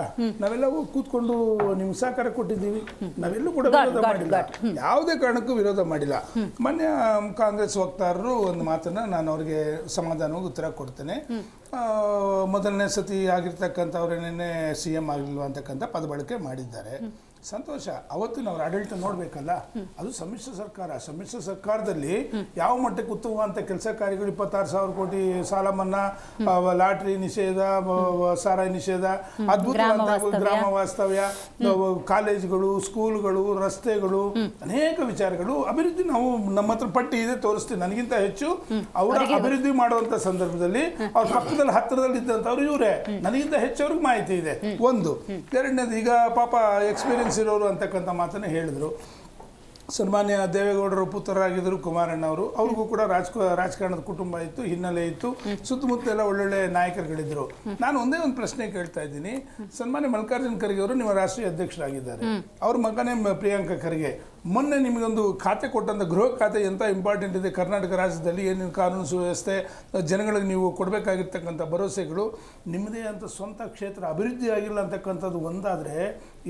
ನಾವೆಲ್ಲ ಕೂತ್ಕೊಂಡು ನಿಮ್ಗೆ ಸಹಕಾರ ಕೊಟ್ಟಿದ್ದೀವಿ. ನಾವೆಲ್ಲೂ ಕೂಡ ವಿರೋಧ ಮಾಡಿಲ್ಲ, ಯಾವುದೇ ಕಾರಣಕ್ಕೂ ವಿರೋಧ ಮಾಡಿಲ್ಲ. ಮಾನ್ಯ ಕಾಂಗ್ರೆಸ್ ವಕ್ತಾರರು ಒಂದು ಮಾತನ್ನು ನಾನು ಅವ್ರಿಗೆ ಸಮಾಧಾನವಾಗಿ ಉತ್ತರ ಕೊಡ್ತೇನೆ. ಮೊದಲನೇ ಸತಿ ಆಗಿರ್ತಕ್ಕಂಥವ್ರೇನೇ CM ಆಗಲಿಲ್ವ ಅಂತಕ್ಕಂಥ ಪದ ಬಳಕೆ ಮಾಡಿದ್ದಾರೆ. ಸಂತೋಷ. ಅವತ್ತು ನಾವು ಆಡಳಿತ ನೋಡಬೇಕಲ್ಲ, ಅದು ಸಮ್ಮಿಶ್ರ ಸರ್ಕಾರ. ಸಮ್ಮಿಶ್ರ ಸರ್ಕಾರದಲ್ಲಿ ಯಾವ ಮಟ್ಟಕ್ಕೆ ಉತ್ತಮವಾದಂಥ ಕೆಲಸ ಕಾರ್ಯಗಳು, 26,000 ಕೋಟಿ ಸಾಲ ಮನ್ನಾ, ಲಾಟ್ರಿ ನಿಷೇಧ, ಸಾರಾಯಿ ನಿಷೇಧ, ಅದ್ಭುತವಾದ ಗ್ರಾಮ ವಾಸ್ತವ್ಯ, ಕಾಲೇಜುಗಳು, ಸ್ಕೂಲ್ಗಳು, ರಸ್ತೆಗಳು, ಅನೇಕ ವಿಚಾರಗಳು ಅಭಿವೃದ್ಧಿ. ನಾವು ನಮ್ಮ ಹತ್ರ ಪಟ್ಟಿ ಇದೆ, ತೋರಿಸ್ತೀವಿ. ನನಗಿಂತ ಹೆಚ್ಚು ಅವರ ಅಭಿವೃದ್ಧಿ ಮಾಡುವಂಥ ಸಂದರ್ಭದಲ್ಲಿ ಅವ್ರ ಪಕ್ಕದಲ್ಲಿ ಹತ್ತಿರದಲ್ಲಿ ಇದ್ದಂಥವ್ರು ಇವರೇ, ನನಗಿಂತ ಹೆಚ್ಚು ಅವ್ರಿಗೆ ಮಾಹಿತಿ ಇದೆ. ಒಂದು. ಎರಡನೇದು, ಈಗ ಪಾಪ ಎಕ್ಸ್ಪೀರಿಯನ್ಸ್ ಇರೋರು ಅಂತಕ್ಕಂಥ ಮಾತನ್ನು ಹೇಳಿದ್ರು. ಸನ್ಮಾನ್ಯ ದೇವೇಗೌಡರು ಪುತ್ರರಾಗಿದ್ದರು ಕುಮಾರಣ್ಣವರು. ಅವ್ರಿಗೂ ಕೂಡ ರಾಜಕಾರಣದ ಕುಟುಂಬ ಇತ್ತು, ಹಿನ್ನೆಲೆ ಇತ್ತು, ಸುತ್ತಮುತ್ತ ಎಲ್ಲ ಒಳ್ಳೊಳ್ಳೆ ನಾಯಕರುಗಳಿದ್ರು. ನಾನು ಒಂದೇ ಒಂದು ಪ್ರಶ್ನೆ ಕೇಳ್ತಾ ಇದ್ದೀನಿ. ಸನ್ಮಾನ್ಯ ಮಲ್ಲಿಕಾರ್ಜುನ ಖರ್ಗೆ ಅವರು ನಿಮ್ಮ ರಾಷ್ಟ್ರೀಯ ಅಧ್ಯಕ್ಷರಾಗಿದ್ದಾರೆ. ಅವ್ರ ಮಗನೇ ಪ್ರಿಯಾಂಕ ಖರ್ಗೆ. ಮೊನ್ನೆ ನಿಮಗೊಂದು ಖಾತೆ ಕೊಟ್ಟಂಥ ಗೃಹ ಖಾತೆ ಎಂಥ ಇಂಪಾರ್ಟೆಂಟ್ ಇದೆ ಕರ್ನಾಟಕ ರಾಜ್ಯದಲ್ಲಿ. ಏನೇನು ಕಾನೂನು ಸುವ್ಯವಸ್ಥೆ, ಜನಗಳಿಗೆ ನೀವು ಕೊಡಬೇಕಾಗಿರ್ತಕ್ಕಂಥ ಭರವಸೆಗಳು, ನಿಮ್ಮದೇ ಅಂತ ಸ್ವಂತ ಕ್ಷೇತ್ರ ಅಭಿವೃದ್ಧಿ ಆಗಿಲ್ಲ ಅಂತಕ್ಕಂಥದ್ದು ಒಂದಾದರೆ,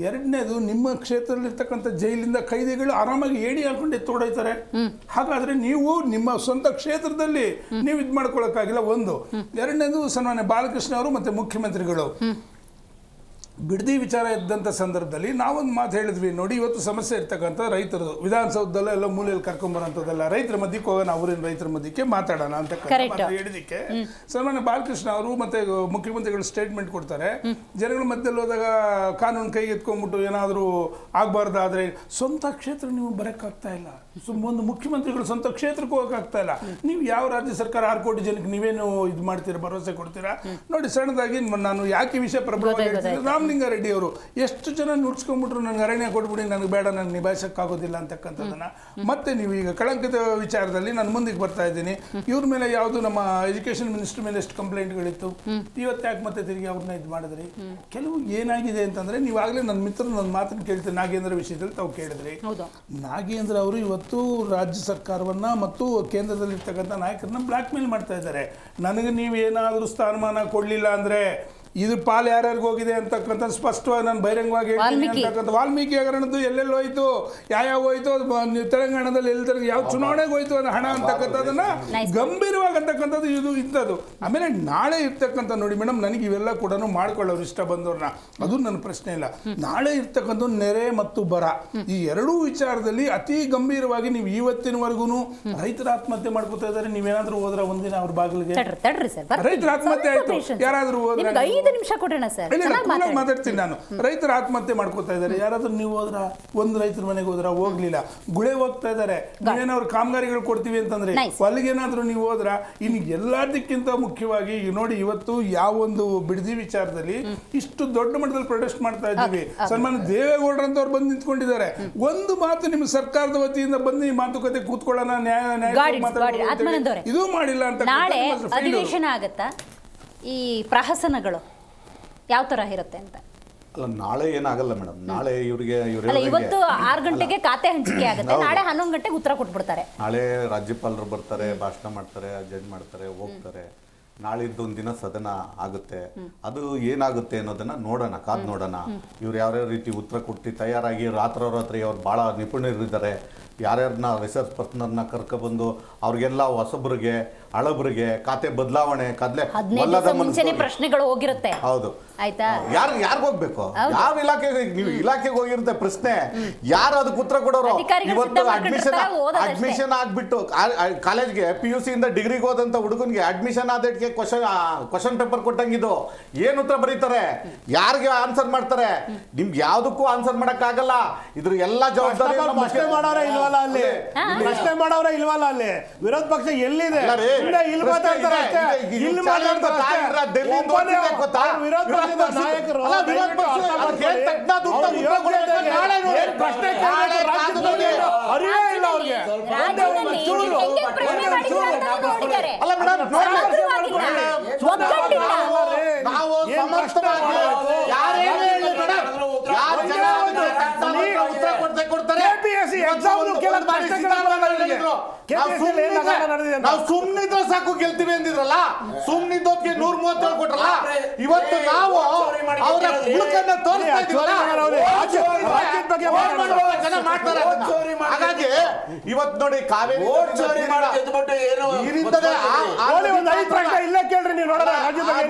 ಎರಡನೇದು ನಿಮ್ಮ ಕ್ಷೇತ್ರದಲ್ಲಿರ್ತಕ್ಕಂಥ ಜೈಲಿಂದ ಖೈದಿಗಳು ಆರಾಮಾಗಿ ಏಣಿ ಹಾಕೊಂಡು ಎತ್ತೋಡೈತಾರೆ. ಹಾಗಾದರೆ ನೀವು ನಿಮ್ಮ ಸ್ವಂತ ಕ್ಷೇತ್ರದಲ್ಲಿ ನೀವು ಇದು ಮಾಡ್ಕೊಳಕ್ಕಾಗಿಲ್ಲ. ಒಂದು. ಎರಡನೇದು, ಸನ್ಮಾನ್ಯ ಬಾಲಕೃಷ್ಣ ಅವರು ಮತ್ತು ಮುಖ್ಯಮಂತ್ರಿಗಳು ಬಿಡದಿ ವಿಚಾರ ಇದ್ದಂಥ ಸಂದರ್ಭದಲ್ಲಿ ನಾವೊಂದು ಮಾತು ಹೇಳಿದ್ವಿ, ನೋಡಿ ಇವತ್ತು ಸಮಸ್ಯೆ ಇರ್ತಕ್ಕಂಥ ರೈತರದು, ವಿಧಾನಸೌಧದಲ್ಲ ಎಲ್ಲ ಮೂಲೆಯಲ್ಲಿ ಕರ್ಕೊಂಬರೋಂಥದ್ದಲ್ಲ, ರೈತರ ಮಧ್ಯಕ್ಕೆ ಹೋಗೋಣ, ಊರಿನ ರೈತರ ಮಧ್ಯಕ್ಕೆ ಮಾತಾಡೋಣ ಅಂತಕ್ಕಂಥ ಹೇಳಿದಕ್ಕೆ ಸನ್ಮಾನ್ಯ ಬಾಲಕೃಷ್ಣ ಅವರು ಮತ್ತೆ ಮುಖ್ಯಮಂತ್ರಿಗಳು ಸ್ಟೇಟ್ಮೆಂಟ್ ಕೊಡ್ತಾರೆ. ಜನಗಳ ಮಧ್ಯದಲ್ಲಿ ಹೋದಾಗ ಕಾನೂನು ಕೈಗೆ ಎತ್ಕೊಂಡ್ಬಿಟ್ಟು ಏನಾದರೂ ಆಗಬಾರ್ದಾದ್ರೆ ಸ್ವಂತ ಕ್ಷೇತ್ರ ನೀವು ಬರೋಕ್ಕಾಗ್ತಾ ಇಲ್ಲ. ಒಂದು ಮುಖ್ಯಮಂತ್ರಿಗಳು ಸ್ವಂತ ಕ್ಷೇತ್ರಕ್ಕೆ ಹೋಗೋಕ್ಕಾಗ್ತಾ ಇಲ್ಲ. ನೀವು ಯಾವ ರಾಜ್ಯ ಸರ್ಕಾರ 6 ಕೋಟಿ ಜನಕ್ಕೆ ನೀವೇನು ಇದು ಮಾಡ್ತೀರಾ, ಭರವಸೆ ಕೊಡ್ತೀರಾ? ನೋಡಿ, ಸಣ್ಣದಾಗಿ ನಾನು ಯಾಕೆ ವಿಷಯ ಪ್ರಬಲವಾಗಿ ಹೇಳ್ತೀನಿ, ರಾಮಲಿಂಗಾರೆಡ್ಡಿ ಅವರು ಎಷ್ಟು ಜನ ನುಡ್ಸ್ಕೊಂಡ್ಬಿಟ್ರು, ನನಗೆ ಅರಣ್ಯ ಕೊಟ್ಬಿಡಿ, ನನಗೆ ಬೇಡ, ನನಗೆ ನಿಭಾಯಿಸೋಕ್ಕಾಗೋದಿಲ್ಲ ಅಂತಕ್ಕಂಥದ್ದನ್ನು. ಮತ್ತೆ ನೀವು ಈಗ ಕಳಂಕಿತ ವಿಚಾರದಲ್ಲಿ ನಾನು ಮುಂದಕ್ಕೆ ಬರ್ತಾ ಇದ್ದೀನಿ. ಇವ್ರ ಮೇಲೆ ಯಾವುದು ನಮ್ಮ ಎಜುಕೇಷನ್ ಮಿನಿಸ್ಟರ್ ಮೇಲೆ ಎಷ್ಟು ಕಂಪ್ಲೇಂಟ್ಗಳಿತ್ತು, ಇವತ್ತು ಯಾಕೆ ಮತ್ತೆ ತಿರುಗಿ ಅವ್ರನ್ನ ಇದು ಮಾಡಿದ್ರಿ? ಕೆಲವು ಏನಾಗಿದೆ ಅಂತಂದರೆ, ನೀವಾಗಲೇ ನನ್ನ ಮಿತ್ರರು ನನ್ನ ಮಾತನ್ನು ಕೇಳ್ತೀನಿ, ನಾಗೇಂದ್ರ ವಿಷಯದಲ್ಲಿ ತಾವು ಕೇಳಿದ್ರಿ. ನಾಗೇಂದ್ರ ಅವರು ಇವತ್ತು ರಾಜ್ಯ ಸರ್ಕಾರವನ್ನು ಮತ್ತು ಕೇಂದ್ರದಲ್ಲಿರ್ತಕ್ಕಂಥ ನಾಯಕರನ್ನ ಬ್ಲ್ಯಾಕ್ ಮೇಲ್ ಮಾಡ್ತಾ ಇದ್ದಾರೆ. ನನಗೆ ನೀವೇನಾದರೂ ಸ್ಥಾನಮಾನ ಕೊಡಲಿಲ್ಲ ಅಂದರೆ ಇದು ಪಾಲು ಯಾರ್ಯಾರಿಗೆ ಹೋಗಿದೆ ಅಂತಕ್ಕಂಥ ಸ್ಪಷ್ಟವಾಗಿ ನಾನು ಬಹಿರಂಗವಾಗಿ ಹೇಳ್ತೀನಿ ಅಂತಕ್ಕಂಥ ವಾಲ್ಮೀಕಿ ಹಗರಣದ್ದು ಎಲ್ಲೆಲ್ಲಿ ಹೋಯ್ತು, ಯಾವ ಹೋಯ್ತು, ನೀವು ತೆಲಂಗಾಣದಲ್ಲಿ ಎಲ್ಲಿ ಯಾವ ಚುನಾವಣೆಗೆ ಹೋಯ್ತು ಅನ್ನೋ ಹಣ ಅಂತಕ್ಕಂಥದ್ದನ್ನ ಗಂಭೀರವಾಗಿ ಅಂತಕ್ಕಂಥದ್ದು ಇದು ಇಂಥದ್ದು. ಆಮೇಲೆ ನಾಳೆ ಇರ್ತಕ್ಕಂಥ ನೋಡಿ ಮೇಡಮ್, ನನಗೆ ಇವೆಲ್ಲ ಕೂಡ ಮಾಡ್ಕೊಳ್ಳೋರು ಇಷ್ಟ ಬಂದವ್ರನ್ನ, ಅದು ನನ್ನ ಪ್ರಶ್ನೆ ಇಲ್ಲ. ನಾಳೆ ಇರ್ತಕ್ಕಂಥ ನೆರೆ ಮತ್ತು ಬರ ಈ ಎರಡೂ ವಿಚಾರದಲ್ಲಿ ಅತಿ ಗಂಭೀರವಾಗಿ ನೀವು ಇವತ್ತಿನವರೆಗೂ ರೈತರ ಆತ್ಮಹತ್ಯೆ ಮಾಡ್ಕೊತಾ ಇದ್ದಾರೆ. ನೀವೇನಾದ್ರೂ ಹೋದ್ರ ಒಂದಿನ ಅವ್ರ ಬಾಗಿಲಿಗೆ ರೈತರ ಆತ್ಮಹತ್ಯೆ ಆಯ್ತು, ಯಾರಾದ್ರೂ ಹೋದ್ರ 5 ನಿಮಿಷ ಕೊಡೋಣ ಸರ್, ಮಾತಾಡ್ತೀನಿ ನಾನು. ರೈತರ ಆತ್ಮಹತ್ಯೆ ಮಾಡ್ಕೊತಾ ಇದ್ದಾರೆ, ಯಾರಾದ್ರೂ ನೀವು ಹೋದ್ರ, ಒಂದು ರೈತರ ಮನೆಗೆ ಹೋದ್ರ, ಹೋಗ್ಲಿಲ್ಲ, ಗುಳೆ ಹೋಗ್ತಾ ಇದ್ದಾರೆ, ನೀವೇನಾದ್ರು ಕಾಮಗಾರಿಗಳು ಕೊಡ್ತೀವಿ ಅಂತಂದ್ರೆ ಅಲ್ಲಿಗೇನಾದ್ರೂ ನೀವು ಹೋದ್ರ. ಇನ್ನು ಎಲ್ಲದಕ್ಕಿಂತ ಮುಖ್ಯವಾಗಿ ನೋಡಿ, ಇವತ್ತು ಯಾವೊಂದು ಬಿಡದಿ ವಿಚಾರದಲ್ಲಿ ಇಷ್ಟು ದೊಡ್ಡ ಮಟ್ಟದಲ್ಲಿ ಪ್ರೊಟೆಸ್ಟ್ ಮಾಡ್ತಾ ಇದ್ದೀವಿ, ಸನ್ಮಾನ್ಯ ದೇವೇಗೌಡರಂತವ್ರು ಬಂದು ನಿಂತ್ಕೊಂಡಿದ್ದಾರೆ. ಒಂದು ಮಾತು ನಿಮ್ಮ ಸರ್ಕಾರದ ವತಿಯಿಂದ ಬಂದು ಈ ಮಾತುಕತೆ ಕೂತ್ಕೊಳ್ಳೋಣ, ಇದು ಮಾಡಿಲ್ಲ ಅಂತ. ನಾಳೆ ಅಧಿವೇಶನ ಆಗತ್ತಾ? ಈ ಪ್ರಹಸನಗಳು ಯಾವ ತರ ಇರುತ್ತೆ ಅಂತ? ಅಲ್ಲ, ನಾಳೆ ಏನಾಗಲ್ಲ ಮೇಡಮ್. ನಾಳೆ ಇವರಿಗೆ ಇವತ್ತು 6 ಗಂಟೆಗೆ ಖಾತೆ ಹಂಚಿಕೆ ಆಗುತ್ತೆ, ನಾಳೆ 11 ಗಂಟೆಗೆ ಉತ್ತರ ಕೊಟ್ಬಿಡ್ತಾರೆ. ನಾಳೆ ರಾಜ್ಯಪಾಲರು ಬರ್ತಾರೆ, ಭಾಷಣ ಮಾಡ್ತಾರೆ, ಜಡ್ಜ್ ಮಾಡ್ತಾರೆ, ಹೋಗ್ತಾರೆ. ನಾಳಿದ್ದು ಒಂದಿನ ಸದನ ಆಗುತ್ತೆ. ಅದು ಏನಾಗುತ್ತೆ ಅನ್ನೋದನ್ನ ನೋಡೋಣ, ಕಾದ್ ನೋಡೋಣ. ಇವ್ರು ಯಾವ್ಯಾವ ರೀತಿ ಉತ್ತರ ಕೊಟ್ಟು ತಯಾರಾಗಿ ರಾತ್ರಿ ಅವ್ರು ಭಾಳ ನಿಪುಣರಿದ್ದಾರೆ. ಯಾರ್ಯಾರನ್ನ ರಿಸರ್ಚ್ ಪರ್ಸನರ್ನ ಕರ್ಕೊಬಂದು ಅವ್ರಿಗೆಲ್ಲ ಹೊಸಬ್ರಿಗೆ ಹಳಬ್ರಿಗೆ ಖಾತೆ ಬದಲಾವಣೆ ಮುಂಚೆನೆ ಪ್ರಶ್ನೆಗಳು ಹೋಗಿರುತ್ತೆ. ಹೌದು, ಆಯ್ತಾ? ಯಾರ್ಗ್ ಹೋಗ್ಬೇಕು, ಯಾವ ಇಲಾಖೆಗೆ? ನೀವು ಇಲಾಖೆಗೆ ಹೋಗಿರುತ್ತೆ ಪ್ರಶ್ನೆ, ಯಾರು ಅದಕ್ಕೆ ಉತ್ತರ ಕೊಡೋರು? ಇವತ್ತು ಅಡ್ಮಿಷನ್ ಆಗ್ಬಿಟ್ಟು ಕಾಲೇಜ್ಗೆ PUC ಇಂದ ಡಿಗ್ರಿಗೆ ಹೋದಂತ ಹುಡುಗನ್ಗೆ ಅಡ್ಮಿಷನ್ ಆದಕ್ಕೆ ಕ್ವಶನ್ ಪೇಪರ್ ಕೊಟ್ಟಂಗಿದು ಏನ್ ಉತ್ತರ ಬರೀತಾರೆ? ಯಾರಿಗೆ ಆನ್ಸರ್ ಮಾಡ್ತಾರೆ? ನಿಮ್ಗೆ ಯಾವ್ದಕ್ಕೂ ಆನ್ಸರ್ ಮಾಡಕ್ ಆಗಲ್ಲ. ಇದ್ರ ಎಲ್ಲಾ ಜವಾಬ್ದಾರಿ ಪ್ರಶ್ನೆ ಮಾಡೋರೇ ಇಲ್ವಲ್ಲ ಅಲ್ಲಿ ವಿರೋಧ ಪಕ್ಷ ಎಲ್ಲಿದೆ? ನಾವು ಸುಮ್ಮನಿದ್ರೆ ಸಾಕು ಗೆಲ್ತೀವಿ ಅಂದಿದ್ರಲ್ಲ, ಸುಮ್ಮನಿದ್ದೋದ್ಗೆ 137 ಕೊಟ್ರಲ್ಲ. ಇವತ್ತು ನಾವು ಅವರ ಹುಡುಕನ್ನ ತೋರಿಸ್ತಾ ಇದೀವಲ್ಲ, ಜನ ಮಾಡ್ತಾರೆ. ಹಾಗಾಗಿ ಇವತ್ತು ನೋಡಿ, ಕಾವೇರಿ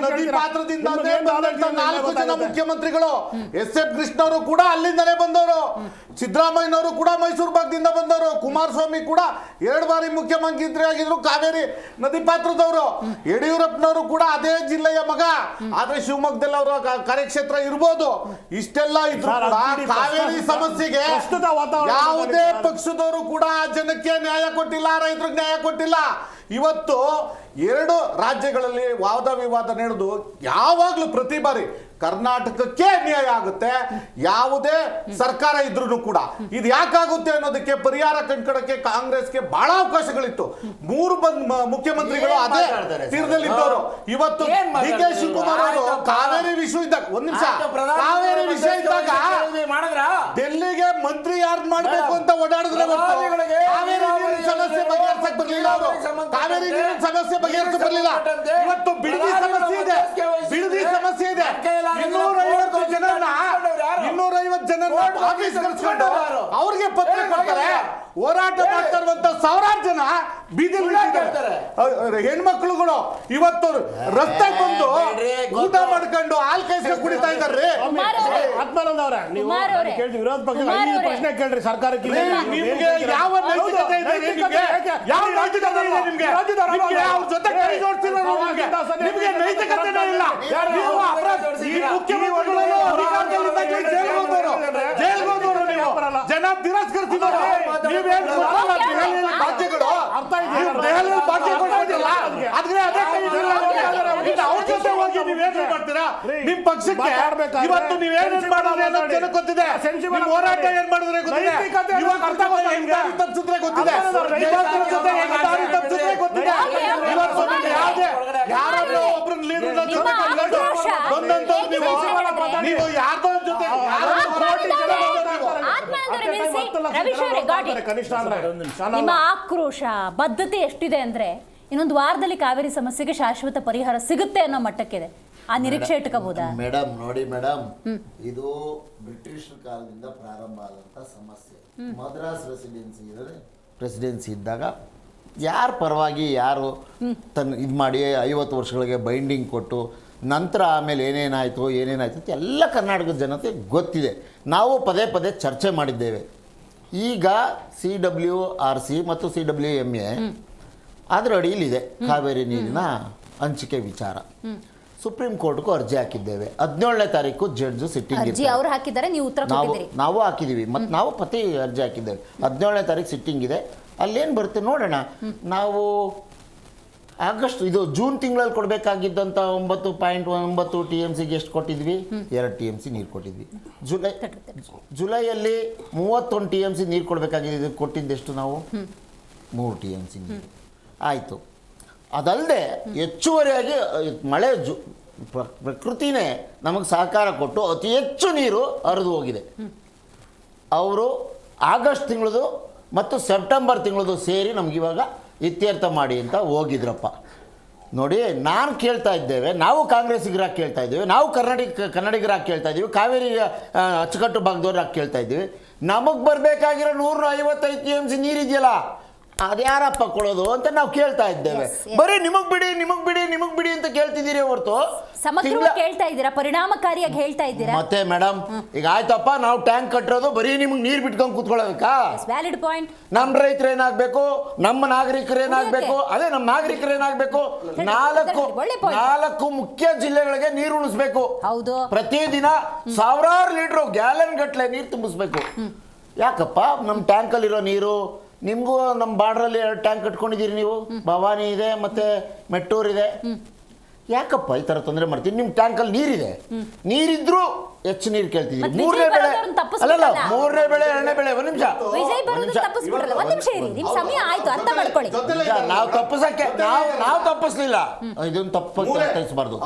ನದಿ ಪಾತ್ರದಿಂದ 4 ಜನ ಮುಖ್ಯಮಂತ್ರಿಗಳು, SF ಕೃಷ್ಣ ಅವರು ಕೂಡ ಅಲ್ಲಿಂದಲೇ ಬಂದವರು, ಸಿದ್ದರಾಮಯ್ಯನವರು ಕೂಡ ಮೈಸೂರು ಭಾಗದಿಂದ ಬಂದವರು, ಕುಮಾರಸ್ವಾಮಿ ಕೂಡ 2 ಬಾರಿ ಮುಖ್ಯಮಂತ್ರಿ ಆಗಿದ್ರು ಕಾವೇರಿ ನದಿ ಪಾತ್ರದವರು, ಯಡಿಯೂರಪ್ಪನವರು ಕೂಡ ಅದೇ ಜಿಲ್ಲೆಯ ಮಗ. ಆದ್ರೆ ಶಿವಮೊಗ್ಗದಲ್ಲಿ ಅವರ ಕಾರ್ಯಕ್ಷೇತ್ರ ಇರ್ಬೋದು. ಇಷ್ಟೆಲ್ಲ ಇದ್ರು ಕೂಡ ಕಾವೇರಿ ಸಮಸ್ಯೆಗೆ ಯಾವುದೇ ಪಕ್ಷದವರು ಕೂಡ ಜನಕ್ಕೆ ನ್ಯಾಯ ಕೊಟ್ಟಿಲ್ಲ, ರೈತರಿಗೆ ನ್ಯಾಯ ಕೊಟ್ಟಿಲ್ಲ. ಇವತ್ತು 2 ರಾಜ್ಯಗಳಲ್ಲಿ ವಾದ ವಿವಾದ ನಡೆದು ಯಾವಾಗ್ಲೂ ಪ್ರತಿ ಬಾರಿ ಕರ್ನಾಟಕಕ್ಕೆ ನ್ಯಾಯ ಆಗುತ್ತೆ, ಯಾವುದೇ ಸರ್ಕಾರ ಇದ್ರೂ ಕೂಡ. ಇದು ಯಾಕಾಗುತ್ತೆ ಅನ್ನೋದಕ್ಕೆ ಪರಿಹಾರ ಕಂಡ್ಕೊಡಕ್ಕೆ ಕಾಂಗ್ರೆಸ್ಗೆ ಬಹಳ ಅವಕಾಶಗಳಿತ್ತು. 3 ಮುಖ್ಯಮಂತ್ರಿಗಳು ಅದೇ ತೀರದಲ್ಲಿದ್ದವರು. ಇವತ್ತು DK ಶಿವಕುಮಾರ್ ಅವರು ಕಾವೇರಿ ವಿಷಯ ಇದ್ದಾಗ, ಒಂದ್ ನಿಮಿಷ, ಕಾವೇರಿ ವಿಷಯ ಇದ್ದಾಗ ಡೆಲ್ಲಿಗೆ ಮಂತ್ರಿ ಯಾರು ಮಾಡ್ಬೇಕು ಅಂತ ಓಡಾಡಿದ್ರೆ ಕಾವೇರಿ ನೀರಿನ ಸಮಸ್ಯೆ ಬಗೆಹರಿಸಕ್ ಬರ್ಲಿಲ್ಲ ಅವರು. ಕಾವೇರಿ ನೀರಿನ ಸಮಸ್ಯೆ ಬಗೆಹರಿಸಕ್ ಬರ್ಲಿಲ್ಲ. ಇವತ್ತು ಬಿಡದಿ ಸಮಸ್ಯೆ ಇದೆ, 250 ಜನರನ್ನ ಆಫೀಸ್ ಕಳಿಸ್ಕೊಂಡು ಅವ್ರಿಗೆ ಪತ್ರ ಕೊಡ್ತಾರೆ. ಹೋರಾಟ ಮಾಡ್ತಾ ಇರುವಂತ 1000 ಜನ ಬೀದಿಯಲ್ಲಿ ಹೆಣ್ಮಕ್ಳುಗಳು ಇವತ್ತು ರಸ್ತೆ ಬಂದು ಊಟ ಮಾಡ್ಕೊಂಡು ಹಾಲ್ ಕಾಯಿಸ್ಕೊಂಡು ಕುಡಿತಾ ಇದ್ದಾರೆ. ಆತ್ಮಾನಂದ ಅವರೇ, ನೀವು ಕೇಳ್ತೀವಿ ವಿರೋಧ ಪಕ್ಷ 5 ಪ್ರಶ್ನೆ ಕೇಳ್ರಿ ಸರ್ಕಾರಕ್ಕೆ. ನಿಮ್ಗೆ ಯಾವ ನೈತಿಕತೆ ಇದೆ? ಯಾವ ನೈತಿಕತೆ ಇದೆ ನಿಮ್ಗೆ? ಅವ್ರ ಜೊತೆ ಕೈ ಜೋಡಿಸಿಲ್ಲ, ನಿಮ್ಗೆ ನೈತಿಕತೆನೇ ಇಲ್ಲ. ನೀವು ಮುಖ್ಯಮಂತ್ರಿಗಳು ಅಧಿಕಾರದಲ್ಲಿದ್ದ ಜೈಲ್ಗೆ ಹೋದವರು, ನೀವು ಜನ ತಿರಸ್ಕರಿಸಿದವರು. ನೀವೇನು ಬಾಧ್ಯಗಳು ದೆಹಲಿಯಲ್ಲಿ ಬಾಧ್ಯ ಕೊಟ್ಟಿಲ್ಲ, ಆದ್ರೆ ಅದೇ ಅವ್ರ ಜೊತೆ ಹೋಗಿ ನೀವೇನು ಮಾಡ್ತೀರಾ? ನಿಮ್ ಪಕ್ಷಕ್ಕೆ ಇವತ್ತು ನೀವೇನು ಮಾಡೋದು ಅನ್ನೋದು ಜನಕ್ಕೆ ಗೊತ್ತಿದೆ. ನಿಮ್ ಹೋರಾಟ ಏನ್ ಮಾಡಿದ್ರೆ ಗೊತ್ತಿದೆ, ತಪ್ಪಿಸಿದ್ರೆ ಗೊತ್ತಿದೆ, ತಪ್ಪಿಸಿದ್ರೆ ಗೊತ್ತಿದೆ. ಇವತ್ತು ಯಾರಾದ್ರೂ ಒಬ್ರು ಲೀಡರ್ ಬಂದಂತವ್ರು ನೀವು ಯಾರ್ದೋ ಜೊತೆ ನಿಮ್ಮ ಆಕ್ರೋಶ ಬದ್ಧತೆ ಎಷ್ಟಿದೆ ಅಂದ್ರೆ ಇನ್ನೊಂದು ವಾರದಲ್ಲಿ ಕಾವೇರಿ ಸಮಸ್ಯೆಗೆ ಶಾಶ್ವತ ಪರಿಹಾರ ಸಿಗುತ್ತೆ ಅನ್ನೋ ಮಟ್ಟಕ್ಕಿದೆ. ಆ ನಿರೀಕ್ಷೆ ಇಟ್ಕೋಬಹುದಾ? ಮೇಡಮ್ ನೋಡಿ ಮೇಡಮ್, ಇದು ಬ್ರಿಟಿಷರ ಕಾಲದಿಂದ ಪ್ರಾರಂಭ ಆದಂಥ ಸಮಸ್ಯೆ. ಮದ್ರಾಸ್ ಪ್ರೆಸಿಡೆನ್ಸಿ ಇದ್ದಾಗ ಯಾರ ಪರವಾಗಿ ಯಾರು ತನ್ನ ಇದು ಮಾಡಿ 50 ವರ್ಷಗಳಿಗೆ ಬೈಂಡಿಂಗ್ ಕೊಟ್ಟು ನಂತರ ಆಮೇಲೆ ಏನೇನಾಯಿತು ಅಂತ ಎಲ್ಲ ಕರ್ನಾಟಕದ ಜನತೆ ಗೊತ್ತಿದೆ. ನಾವು ಪದೇ ಪದೇ ಚರ್ಚೆ ಮಾಡಿದ್ದೇವೆ. ಈಗ CWRC ಮತ್ತು CWMA ಅದರ ಅಡಿಯಲ್ಲಿದೆ ಕಾವೇರಿ ನೀರಿನ ಹಂಚಿಕೆ ವಿಚಾರ. ಸುಪ್ರೀಂ ಕೋರ್ಟ್ಗೂ ಅರ್ಜಿ ಹಾಕಿದ್ದೇವೆ. 17ನೇ ತಾರೀಕು ಜಡ್ಜು ಸಿಟ್ಟಿಂಗ್ ಅರ್ಜಿ ಅವ್ರು ಹಾಕಿದ್ದಾರೆ, ನೀವು ಉತ್ತರ ಕೊಟ್ಟಿದ್ದೀರಿ. ನಾವು ಹಾಕಿದ್ದೀವಿ ಮತ್ತು ನಾವು ಅರ್ಜಿ ಹಾಕಿದ್ದೇವೆ. 17ನೇ ತಾರೀಕು ಸಿಟ್ಟಿಂಗ್ ಇದೆ. ಅಲ್ಲೇನು ಬರುತ್ತೆ ನೋಡೋಣ. ನಾವು ಜೂನ್ ತಿಂಗಳಲ್ಲಿ ಕೊಡಬೇಕಾಗಿದ್ದಂಥ 9.9 TMCಗೆ ಎಷ್ಟು ಕೊಟ್ಟಿದ್ವಿ? 2 TMC ನೀರು ಕೊಟ್ಟಿದ್ವಿ. ಜುಲೈಯಲ್ಲಿ 31 TMC ನೀರು ಕೊಡಬೇಕಾಗಿದೆ. ಕೊಟ್ಟಿದ್ದೆಷ್ಟು ನಾವು? 3 TMC ನೀರು ಆಯಿತು. ಅದಲ್ಲದೆ ಹೆಚ್ಚುವರಿಯಾಗಿ ಮಳೆ ಪ್ರಕೃತಿನೇ ನಮಗೆ ಸಹಕಾರ ಕೊಟ್ಟು ಅತಿ ಹೆಚ್ಚು ನೀರು ಹರಿದು ಹೋಗಿದೆ. ಅವರು ಆಗಸ್ಟ್ ತಿಂಗಳದು ಮತ್ತು ಸೆಪ್ಟೆಂಬರ್ ತಿಂಗಳದು ಸೇರಿ ನಮಗಿವಾಗ ಇತ್ಯರ್ಥ ಮಾಡಿ ಅಂತ ಹೋಗಿದ್ರಪ್ಪ. ನೋಡಿ, ನಾನು ಕೇಳ್ತಾ ಇದ್ದೇವೆ, ನಾವು ಕಾಂಗ್ರೆಸ್ಸಿಗರಾಗಿ ಕೇಳ್ತಾ ಇದ್ದೇವೆ, ನಾವು ಕನ್ನಡಿಗರಾಗಿ ಕೇಳ್ತಾ ಇದ್ದೀವಿ, ಕಾವೇರಿ ಅಚ್ಚುಕಟ್ಟು ಭಾಗದವ್ರಾಗಿ ಕೇಳ್ತಾ ಇದ್ದೀವಿ. ನಮಗೆ ಬರಬೇಕಾಗಿರೋ 155 TMC ನೀರಿದೆಯಲ್ಲ, ಅದ್ಯಾರಪ್ಪ ಕೊಡೋದು ಅಂತ ನಾವು ಕೇಳ್ತಾ ಇದ್ದೇವೆ. ಬರೀ ನಿಮಗ್ ಬಿಡಿ ಅಂತ ಕೇಳ್ತಿದ್ದೀರಿ ಹೊರತು ಕೇಳ್ತಾ ಇದ್ದೀರಾ, ಪರಿಣಾಮಕಾರಿಯಾಗಿ ಹೇಳ್ತಾ ಇದ್ದೀರಾ. ಮತ್ತೆ ಮೇಡಮ್, ಈಗ ಆಯ್ತಪ್ಪ, ನಾವು ಟ್ಯಾಂಕ್ ಕಟ್ಟಿರೋದು ಬರೀ ನಿಮಗೆ ನೀರು ಬಿಟ್ಕೊಂಡು ಕೂತ್ಕೊಳ್ಳೋದಕ್ಕಾ? Valid point. ನಮ್ಮ ರೈತರು ಏನಾಗಬೇಕು, ನಮ್ಮ ನಾಗರಿಕರು ಏನಾಗಬೇಕು, ಅದೇ ನಮ್ಮ ನಾಗರಿಕರು ಏನಾಗಬೇಕು, 4 ಮುಖ್ಯ ಜಿಲ್ಲೆಗಳಿಗೆ ನೀರು ಉಳಿಸ್ಬೇಕು. ಹೌದು, ಪ್ರತಿದಿನ 1000 ಲೀಟರ್ ಗ್ಯಾಲನ್ ಗಟ್ಟಲೆ ನೀರು ತುಂಬಿಸ್ಬೇಕು. ಯಾಕಪ್ಪ? ನಮ್ಮ ಟ್ಯಾಂಕಲ್ಲಿರೋ ನೀರು ನಿಮಗೂ ನಮ್ಮ ಬಾರ್ಡ್ರಲ್ಲಿ 2 ಟ್ಯಾಂಕ್ ಕಟ್ಕೊಂಡಿದ್ದೀರಿ ನೀವು. ಭವಾನಿ ಇದೆ ಮತ್ತು ಮೆಟ್ಟೂರ್ ಇದೆ. ಯಾಕಪ್ಪ ಈ ಥರ ತೊಂದರೆ ಮಾಡ್ತೀವಿ? ನಿಮ್ಮ ಟ್ಯಾಂಕಲ್ಲಿ ನೀರಿದ್ರೂ ಹೆಚ್ಚು ನೀರು ಕೇಳ್ತಿದ್ದೀರಿ. 3ನೇ ಬೆಳೆ ಅಲ್ಲಲ್ಲ, 3ನೇ ಬೆಳೆ 2ನೇ ಬೆಳೆ. ಒಂದು ನಿಮಿಷ ನಾವು ತಪ್ಪಿಸಕ್ಕೆ ನಾವು ತಪ್ಪಿಸ್ಲಿಲ್ಲ. ಇದನ್ನು ತಪ್ಪಿಸಬಾರ್ದು.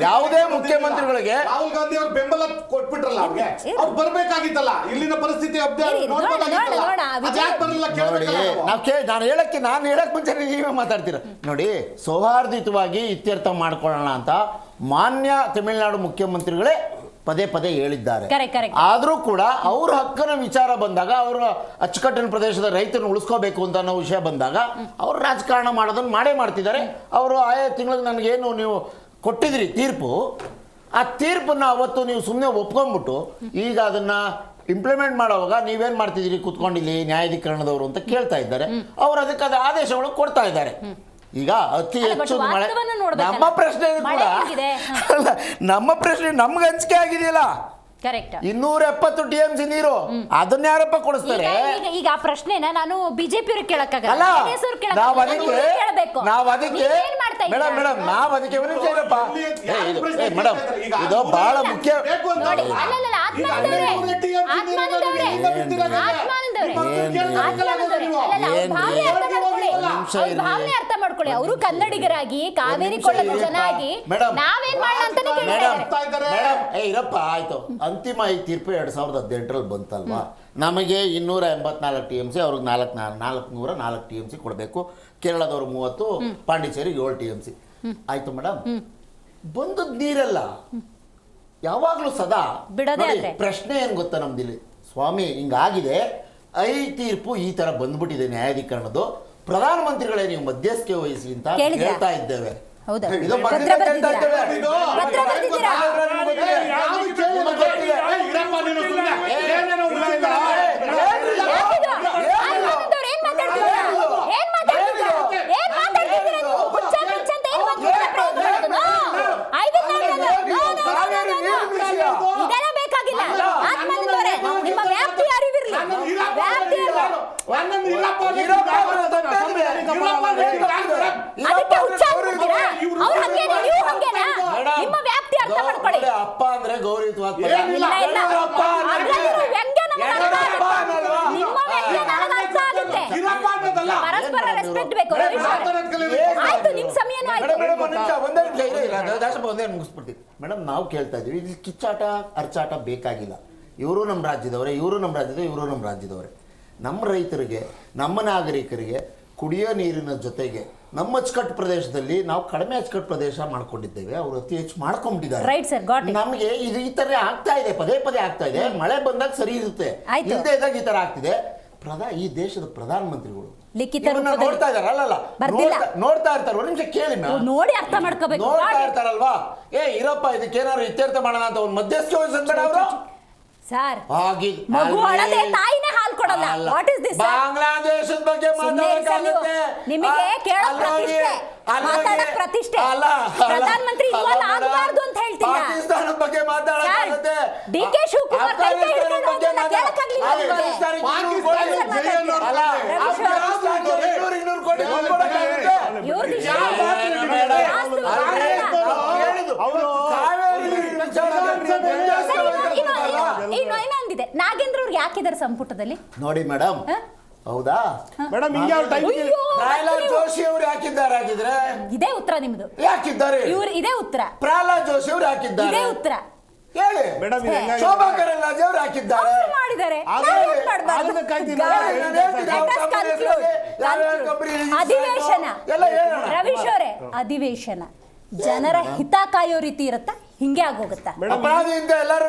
ಯಾವುದೇ ಮುಖ್ಯಮಂತ್ರಿಗಳಿಗೆ ರಾಹುಲ್ ಗಾಂಧಿ ಅವ್ರು ಬೆಂಬಲ ಕೊಟ್ಬಿಟ್ರಲ್ಲ, ಅವ್ರು ಬರ್ಬೇಕಾಗಿತ್ತಲ್ಲ. ಇಲ್ಲಿನ ಪರಿಸ್ಥಿತಿ ನಾನು ಹೇಳಕ್ ಮುಂಚೆ ನೀವೇ ಮಾತಾಡ್ತೀರ. ನೋಡಿ, ಸೌಹಾರ್ದಿತವಾಗಿ ಇತ್ಯರ್ಥ ಮಾಡ್ಕೊಳ್ಳೋಣ ಅಂತ ಮಾನ್ಯ ತಮಿಳುನಾಡು ಮುಖ್ಯಮಂತ್ರಿಗಳೇ ಪದೇ ಹೇಳಿದ್ದಾರೆ. ಆದರೂ ಕೂಡ ಅವ್ರ ಹಕ್ಕನ ವಿಚಾರ ಬಂದಾಗ, ಅವರ ಅಚ್ಚುಕಟ್ಟಿನ ಪ್ರದೇಶದ ರೈತರನ್ನು ಉಳಿಸ್ಕೋಬೇಕು ಅಂತ ಅನ್ನೋ ವಿಷಯ ಬಂದಾಗ ಅವರು ರಾಜಕಾರಣ ಮಾಡೋದನ್ನು ಮಾಡ್ತಿದ್ದಾರೆ. ಅವರು ಆಯಾ ತಿಂಗಳಿಗೆ ನನಗೇನು ನೀವು ಕೊಟ್ಟಿದ್ರಿ ತೀರ್ಪು, ಆ ತೀರ್ಪನ್ನು ಅವತ್ತು ನೀವು ಸುಮ್ಮನೆ ಒಪ್ಕೊಂಡ್ಬಿಟ್ಟು ಈಗ ಅದನ್ನು ಇಂಪ್ಲಿಮೆಂಟ್ ಮಾಡೋವಾಗ ನೀವೇನು ಮಾಡ್ತಿದ್ದೀರಿ ಕೂತ್ಕೊಂಡಿಲ್ಲಿ ನ್ಯಾಯಾಧೀಕರಣದವರು ಅಂತ ಕೇಳ್ತಾ ಇದ್ದಾರೆ. ಅವರು ಅದಕ್ಕೆ ಆದೇಶಗಳು ಕೊಡ್ತಾ ಇದ್ದಾರೆ. ಈಗ ಅತಿ ಹೆಚ್ಚು ಮಳೆ, ನಮ್ಮ ಪ್ರಶ್ನೆ ಕೂಡ ನಮ್ಮ ಪ್ರಶ್ನೆ ನಮ್ಗೆ ಹಂಚಿಕೆ ಆಗಿದೆಯಲ್ಲ, 270 TMC ನೀರು, ಅದನ್ನ ಯಾರಪ್ಪ ಕೊಡಿಸ್ತಾರೆ? ಈಗ ಆ ಪ್ರಶ್ನೆನ ನಾನು ಬಿಜೆಪಿ ಅವ್ರಿಗೆ ಕೇಳಕ್ಕಾಗಲ್ಲ. ನಾವು ಅದಕ್ಕೆ ಮೇಡಮ್ ನಾವು ಅದಕ್ಕೆ ಮೇಡಮ್ ಇದು ಬಹಳ ಮುಖ್ಯ. ಅರ್ಥ ಮಾಡ್ಕೊಳ್ಳಿ. ಅವರು ಕನ್ನಡಿಗರಾಗಿ ಕಾವೇರಿ ಕೊಳ್ಳದ ಜನ ಆಗಿ ನಾವೇನ್ ಮಾಡೋಣ ಅಂತಾನೆ ಇರಪ್ಪ. ಆಯ್ತು, ಅಂತಿಮ ಈ ತೀರ್ಪು 2018ರಲ್ಲಿ ಬಂತಲ್ವಾ? ನಮಗೆ 284 TMC, ಅವ್ರಿಗೆ 404 TMC ಕೊಡಬೇಕು. ಕೇರಳದವ್ರು 30, ಪಾಂಡಿಚೇರಿಗೆ 7 TMC. ಆಯ್ತು ಮೇಡಮ್, ಬಂದದ್ ನೀರೆಲ್ಲ ಯಾವಾಗ್ಲೂ ಸದಾ ಪ್ರಶ್ನೆ ಏನ್ ಗೊತ್ತಾ ನಮ್ದಿಲ್ಲಿ ಸ್ವಾಮಿ, ಹಿಂಗಾಗಿದೆ, ತೀರ್ಪು ಈ ತರ ಬಂದ್ಬಿಟ್ಟಿದೆ ನ್ಯಾಯಾಧೀಕರಣದ್ದು, ಪ್ರಧಾನಮಂತ್ರಿಗಳೇ ನೀವು ಮಧ್ಯಸ್ಥಿಕೆ ವಹಿಸಿ ಅಂತ ಹೇಳ್ತಾ ಇದ್ದೇವೆ. ಅಪ್ಪ ಅಂದ್ರೆ ಗೌರವಯುತವಾದ ಮುಗಿಸ್ಬಿಡ್ತೀವಿ ಮೇಡಮ್. ನಾವು ಕೇಳ್ತಾ ಇದೀವಿ, ಇಲ್ಲಿ ಕಿಚ್ಚಾಟ ಅರ್ಚಾಟ ಬೇಕಾಗಿಲ್ಲ. ಇವರು ನಮ್ಮ ರಾಜ್ಯದವರೇ, ಇವರು ನಮ್ಮ ರಾಜ್ಯದವರೇ, ಇವರು ನಮ್ಮ ರಾಜ್ಯದವರೇ. ನಮ್ಮ ರೈತರಿಗೆ, ನಮ್ಮ ನಾಗರಿಕರಿಗೆ ಕುಡಿಯೋ ನೀರಿನ ಜೊತೆಗೆ ನಮ್ಮ ಅಚ್ಚುಕಟ್ಟು ಪ್ರದೇಶದಲ್ಲಿ ನಾವು ಕಡಿಮೆ ಅಚ್ಚುಕಟ್ಟು ಪ್ರದೇಶ ಮಾಡ್ಕೊಂಡಿದ್ದೇವೆ, ಅವರು ಅತಿ ಹೆಚ್ಚು ಮಾಡ್ಕೊಂಡ್ಬಿಟ್ಟಿದ್ದಾರೆ. Right, sir, got it. ನಮಗೆ ಇದು ಈ ತರ ಆಗ್ತಾ ಇದೆ, ಪದೇ ಪದೇ ಆಗ್ತಾ ಇದೆ. ಮಳೆ ಬಂದಾಗ ಸರಿ ಇರುತ್ತೆ, ಆಯ್ತು. ಇಲ್ಲದೆ ಇದ್ದಾಗ ಈ ತರ ಆಗ್ತಿದೆ. ಈ ದೇಶದ ಪ್ರಧಾನಮಂತ್ರಿಗಳು ಲಿಖಿತ ಇವನ್ನ ರೂಪದಲ್ಲಿ ನೋಡ್ತಾ ಇದಾರೆ, ಅಲ್ಲಲ್ಲ ಬರ್ತಿಲ್ಲ. ನೋಡ್ತಾ ಇರ್ತಾರೆ. ಒಂದು ನಿಮಿಷ ಕೇಳಿ ಓ, ನೋಡಿ ಅರ್ಥ ಮಾಡ್ಕೋಬೇಕು. ನೋಡ್ತಾ ಇರ್ತಾರಲ್ವಾ, ಇರಪ್ಪ ಇದಕ್ಕೇನಾದ್ರು ಇತ್ಯರ್ಥ ಮಾಡೋಣ ಅಂತ ಒಂದು ಮಧ್ಯಸ್ಥಿಕೆ ವಹಿಸ್ಬೇಡ ಅವರು. ಸರ್ ಹಾಗೆ ಮಗು ಅಳದೆ ತಾಯಿನೇ ಹಾಲು ಕೊಡಲ್ಲ. What is this? ಬಾಂಗ್ಲಾದೇಶದ ಬಗ್ಗೆ ಮಾತಾಡೋಕ್ಕಾಗುತ್ತೆ. ನಿಮಗೆ ಕೇಳೋ ಪ್ರತಿಷ್ಠೆ, ಮಾತಾಡೋ ಪ್ರತಿಷ್ಠೆ. ಪ್ರಧಾನಮಂತ್ರಿ ಇನ್ವಾಲ್ವ್ ಆಗಬಾರ್ದು ಅಂತ ಹೇಳ್ತೀರಾ? ಪಾಕಿಸ್ತಾನದ ಬಗ್ಗೆ ಮಾತಾಡೋಕ್ಕಾಗುತ್ತೆ. DK ಶಿವಕುಮಾರ್ ಕೈ ಕೈ ಹಿಡ್ಕೊಂಡು ಹೋಗೋದನ್ನ ಕೇಳಕ್ಕಾಗ್ಲಿಲ್ಲ ನಿಮ್ಗೆ? ಇವ್ರದ್ದು ಇನ್ನೊಂದಿದೆ. ನಾಗೇಂದ್ರ ಅವ್ರಿಗೆ ಯಾಕಿದ್ದಾರೆ ಸಂಪುಟದಲ್ಲಿ ನೋಡಿ ಮೇಡಮ್, ಹೌದಾ ಮೇಡಮ್? ಹಿಂಗೆ ಅವ್ರ ಟೈಮ್ ಪ್ರಹ್ಲಾದ್ ಜೋಶಿ ಅವ್ರು ಯಾಕಿದ್ದಾರೆ ಆಗಿದ್ರೆ? ಇದೇ ಉತ್ತರ ನಿಮ್ದು. ಯಾಕಿದ್ದಾರೆ ಇವ್ರು ಇದೇ ಉತ್ತರ. ಪ್ರಹ್ಲಾದ್ ಜೋಶಿ ಅವ್ರು ಯಾಕಿದ್ದಾರೆ? ಇದೇ ಉತ್ತರ ಹೇಳಿ ಮೇಡಮ್. ಶೋಭಾ ಕರಂದ್ಲಾಜೆ ಅವ್ರು ಯಾಕಿದ್ದಾರೆ? ಅವ್ರು ಮಾಡಿದ್ದಾರೆ. ಅಧಿವೇಶನ ರವೀಶ್ ಅವರೇ, ಅಧಿವೇಶನ ಜನರ ಹಿತ ಕಾಯೋ ರೀತಿ ಇರುತ್ತಾ? ಹಿಂಗೆ ಆಗೋಗುತ್ತಾ? ಅಪರಾಧಿಯಿಂದ ಎಲ್ಲರೂ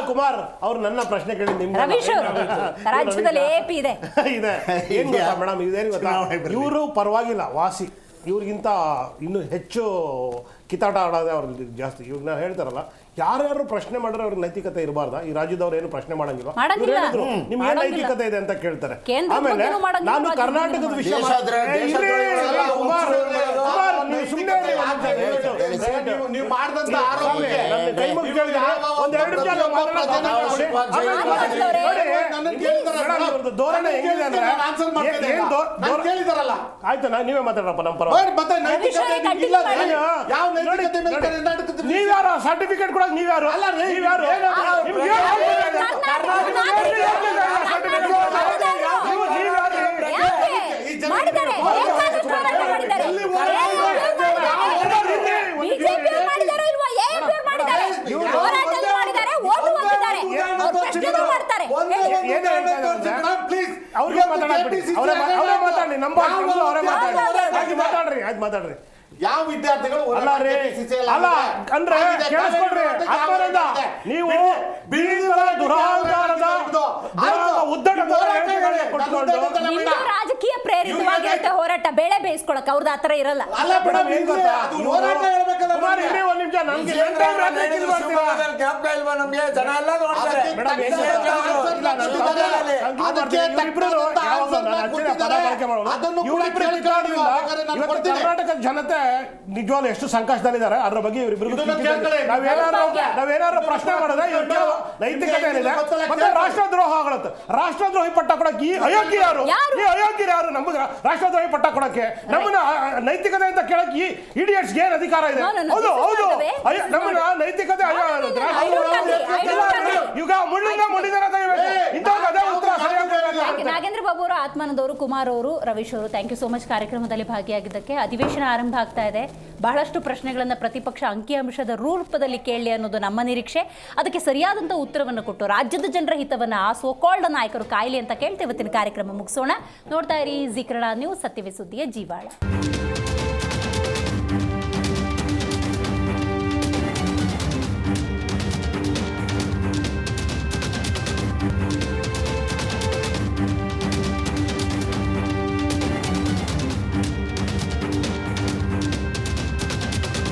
ಕುಮಾರ್ ಅವ್ರು ನನ್ನ ಪ್ರಶ್ನೆ ಕೇಳಿ ನಿಮ್ಗೆ ರವೀಶ್ ಅವರು ರಾಜ್ಯದಲ್ಲಿ AP ಇದೆ ಇದೆ ಏನ್ ಗೊತ್ತಾ ಮೇಡಮ್, ಇದೇನು ಗೊತ್ತಾ, ಇವರು ಪರವಾಗಿಲ್ಲ ವಾಸಿ, ಇವ್ರಿಗಿಂತ ಇನ್ನೂ ಹೆಚ್ಚು ಕಿತ್ತಾಟ ಆಡೋದೇ ಅವ್ರಿಗೆ ಜಾಸ್ತಿ. ಇವಾಗ ನಾವು ಹೇಳ್ತಾರಲ್ಲ, ಯಾರ್ಯಾರು ಪ್ರಶ್ನೆ ಮಾಡಿದ್ರೆ ಅವ್ರಿಗೆ ನೈತಿಕತೆ ಇರಬಾರ್ದ? ಈ ರಾಜ್ಯದವ್ರು ಏನು ಪ್ರಶ್ನೆ ಮಾಡಂಗಿಲ್ಲ. ನಿಮ್ಗೆ ಏನ್ ನೈತಿಕತೆ ಇದೆ ಅಂತ ಕೇಳ್ತಾರೆ. ಆಮೇಲೆ ನಾನು ಕರ್ನಾಟಕದ ವಿಷಯ ಧೋರಣೆ ಹೆಂಗಿದೆ ಅಂದ್ರೆ, ಆಯ್ತು ನೀವೇ ಮಾತಾಡ್ರಪ್ಪ ನಮ್ಮ ಪರ. ನೀವ್ಯಾರು ಸರ್ಟಿಫಿಕೇಟ್ ಕೊಡಕ್? ನೀವ್ಯಾರು? ನೀವ್ಯಾರು? ಅವ್ರಿಗೆ ಮಾತಾಡ್ಬಿಡಿ, ಅವರೇ ಮಾತಾಡಿ, ನಮ್ಮ ಅವರೇ ಮಾತಾಡ್ರಿ. ಆಯ್ತು ಮಾತಾಡ್ರಿ. ಯಾವ ವಿದ್ಯಾರ್ಥಿಗಳು ಅಲ್ಲ ಅಂದ್ರೆ ಕೇಳಿಸ್ಕೊಡ್ರಿ. ಆದ್ದರಿಂದ ನೀವು ದುರಹಂಕಾರದ ರಾಜಕೀಯ ಪ್ರೇರಿತವಾಗಿ ಹೋರಾಟ ಬೇಳೆ ಬೇಯಿಸ್ಕೊಳಕ್ ಅವ್ರದ್ದು ಆತರ ಇರಲ್ಲ. ಕರ್ನಾಟಕದ ಜನತೆ ನಿಜವಾಗ್ಲೂ ಎಷ್ಟು ಸಂಕಷ್ಟದಲ್ಲಿದ್ದಾರೆ ಅದ್ರ ಬಗ್ಗೆ ಇವರಿಬ್ರಿಗೂ ನಾವೇನಾದ್ರು ಪ್ರಶ್ನೆ ಮಾಡಿದ್ರೆ ನೈತಿಕತೆ ಏನಿದೆ, ಮತ್ತೆ ರಾಷ್ಟ್ರದ್ರೋಹ ಆಗುತ್ತೆ. ರಾಷ್ಟ್ರದ್ರೋಹಿ ಪಟ್ಟ ಕೊಡಕ್ಕೆ ಈ ಅಯೋಗ್ಯ ಯಾರು? ಈ ಅಯೋಗ್ಯರು ಯಾರು? ನಮಗೆ ರಾಷ್ಟ್ರದ್ರೋಹಿ ಪಟ್ಟ ಕೊಡಕ್ಕೆ ನಮ್ಮನ್ನ ನೈತಿಕತೆ ಅಂತ ಕೇಳಕ್ಕೆ ಈ ಇಡಿಯಟ್ಸ್ಗೆ ಏನ್ ಅಧಿಕಾರ ಇದೆ? ಹೌದು ಹೌದು, ನಮ್ಮನ್ನ ನೈತಿಕತೆ ಈಗ ಮುಳ್ಳಿದಾರ ಅದೇ ಉತ್ತರ. ನಾಗೇಂದ್ರ ಬಾಬು ಅವರು, ಆತ್ಮಾನಂದವರು, ಕುಮಾರ್ ಅವರು, ರವೀಶ್ ಅವರು, ಥ್ಯಾಂಕ್ ಯು ಸೋ ಮಚ್ ಕಾರ್ಯಕ್ರಮದಲ್ಲಿ ಭಾಗಿಯಾಗಿದ್ದಕ್ಕೆ. ಅಧಿವೇಶನ ಆರಂಭ ಆಗ್ತಾ ಇದೆ. ಬಹಳಷ್ಟು ಪ್ರಶ್ನೆಗಳನ್ನು ಪ್ರತಿಪಕ್ಷ ಅಂಕಿಅಂಶದ ರೂಪದಲ್ಲಿ ಕೇಳಲಿ ಅನ್ನೋದು ನಮ್ಮ ನಿರೀಕ್ಷೆ. ಅದಕ್ಕೆ ಸರಿಯಾದಂಥ ಉತ್ತರವನ್ನು ಕೊಟ್ಟು ರಾಜ್ಯದ ಜನರ ಹಿತವನ್ನು ಆ ಸೋಕಾಲ್ಡ್ ನಾಯಕರು ಕಾಯಲಿ ಅಂತ ಕೇಳ್ತೇವೆ. ಇವತ್ತಿನ ಕಾರ್ಯಕ್ರಮ ಮುಗಿಸೋಣ. ನೋಡ್ತಾ ಇರಿ ಜೀ ಕನ್ನಡ ನ್ಯೂಸ್, ಸತ್ಯವೇ ಸುದ್ದಿಯ ಜೀವಾಳ.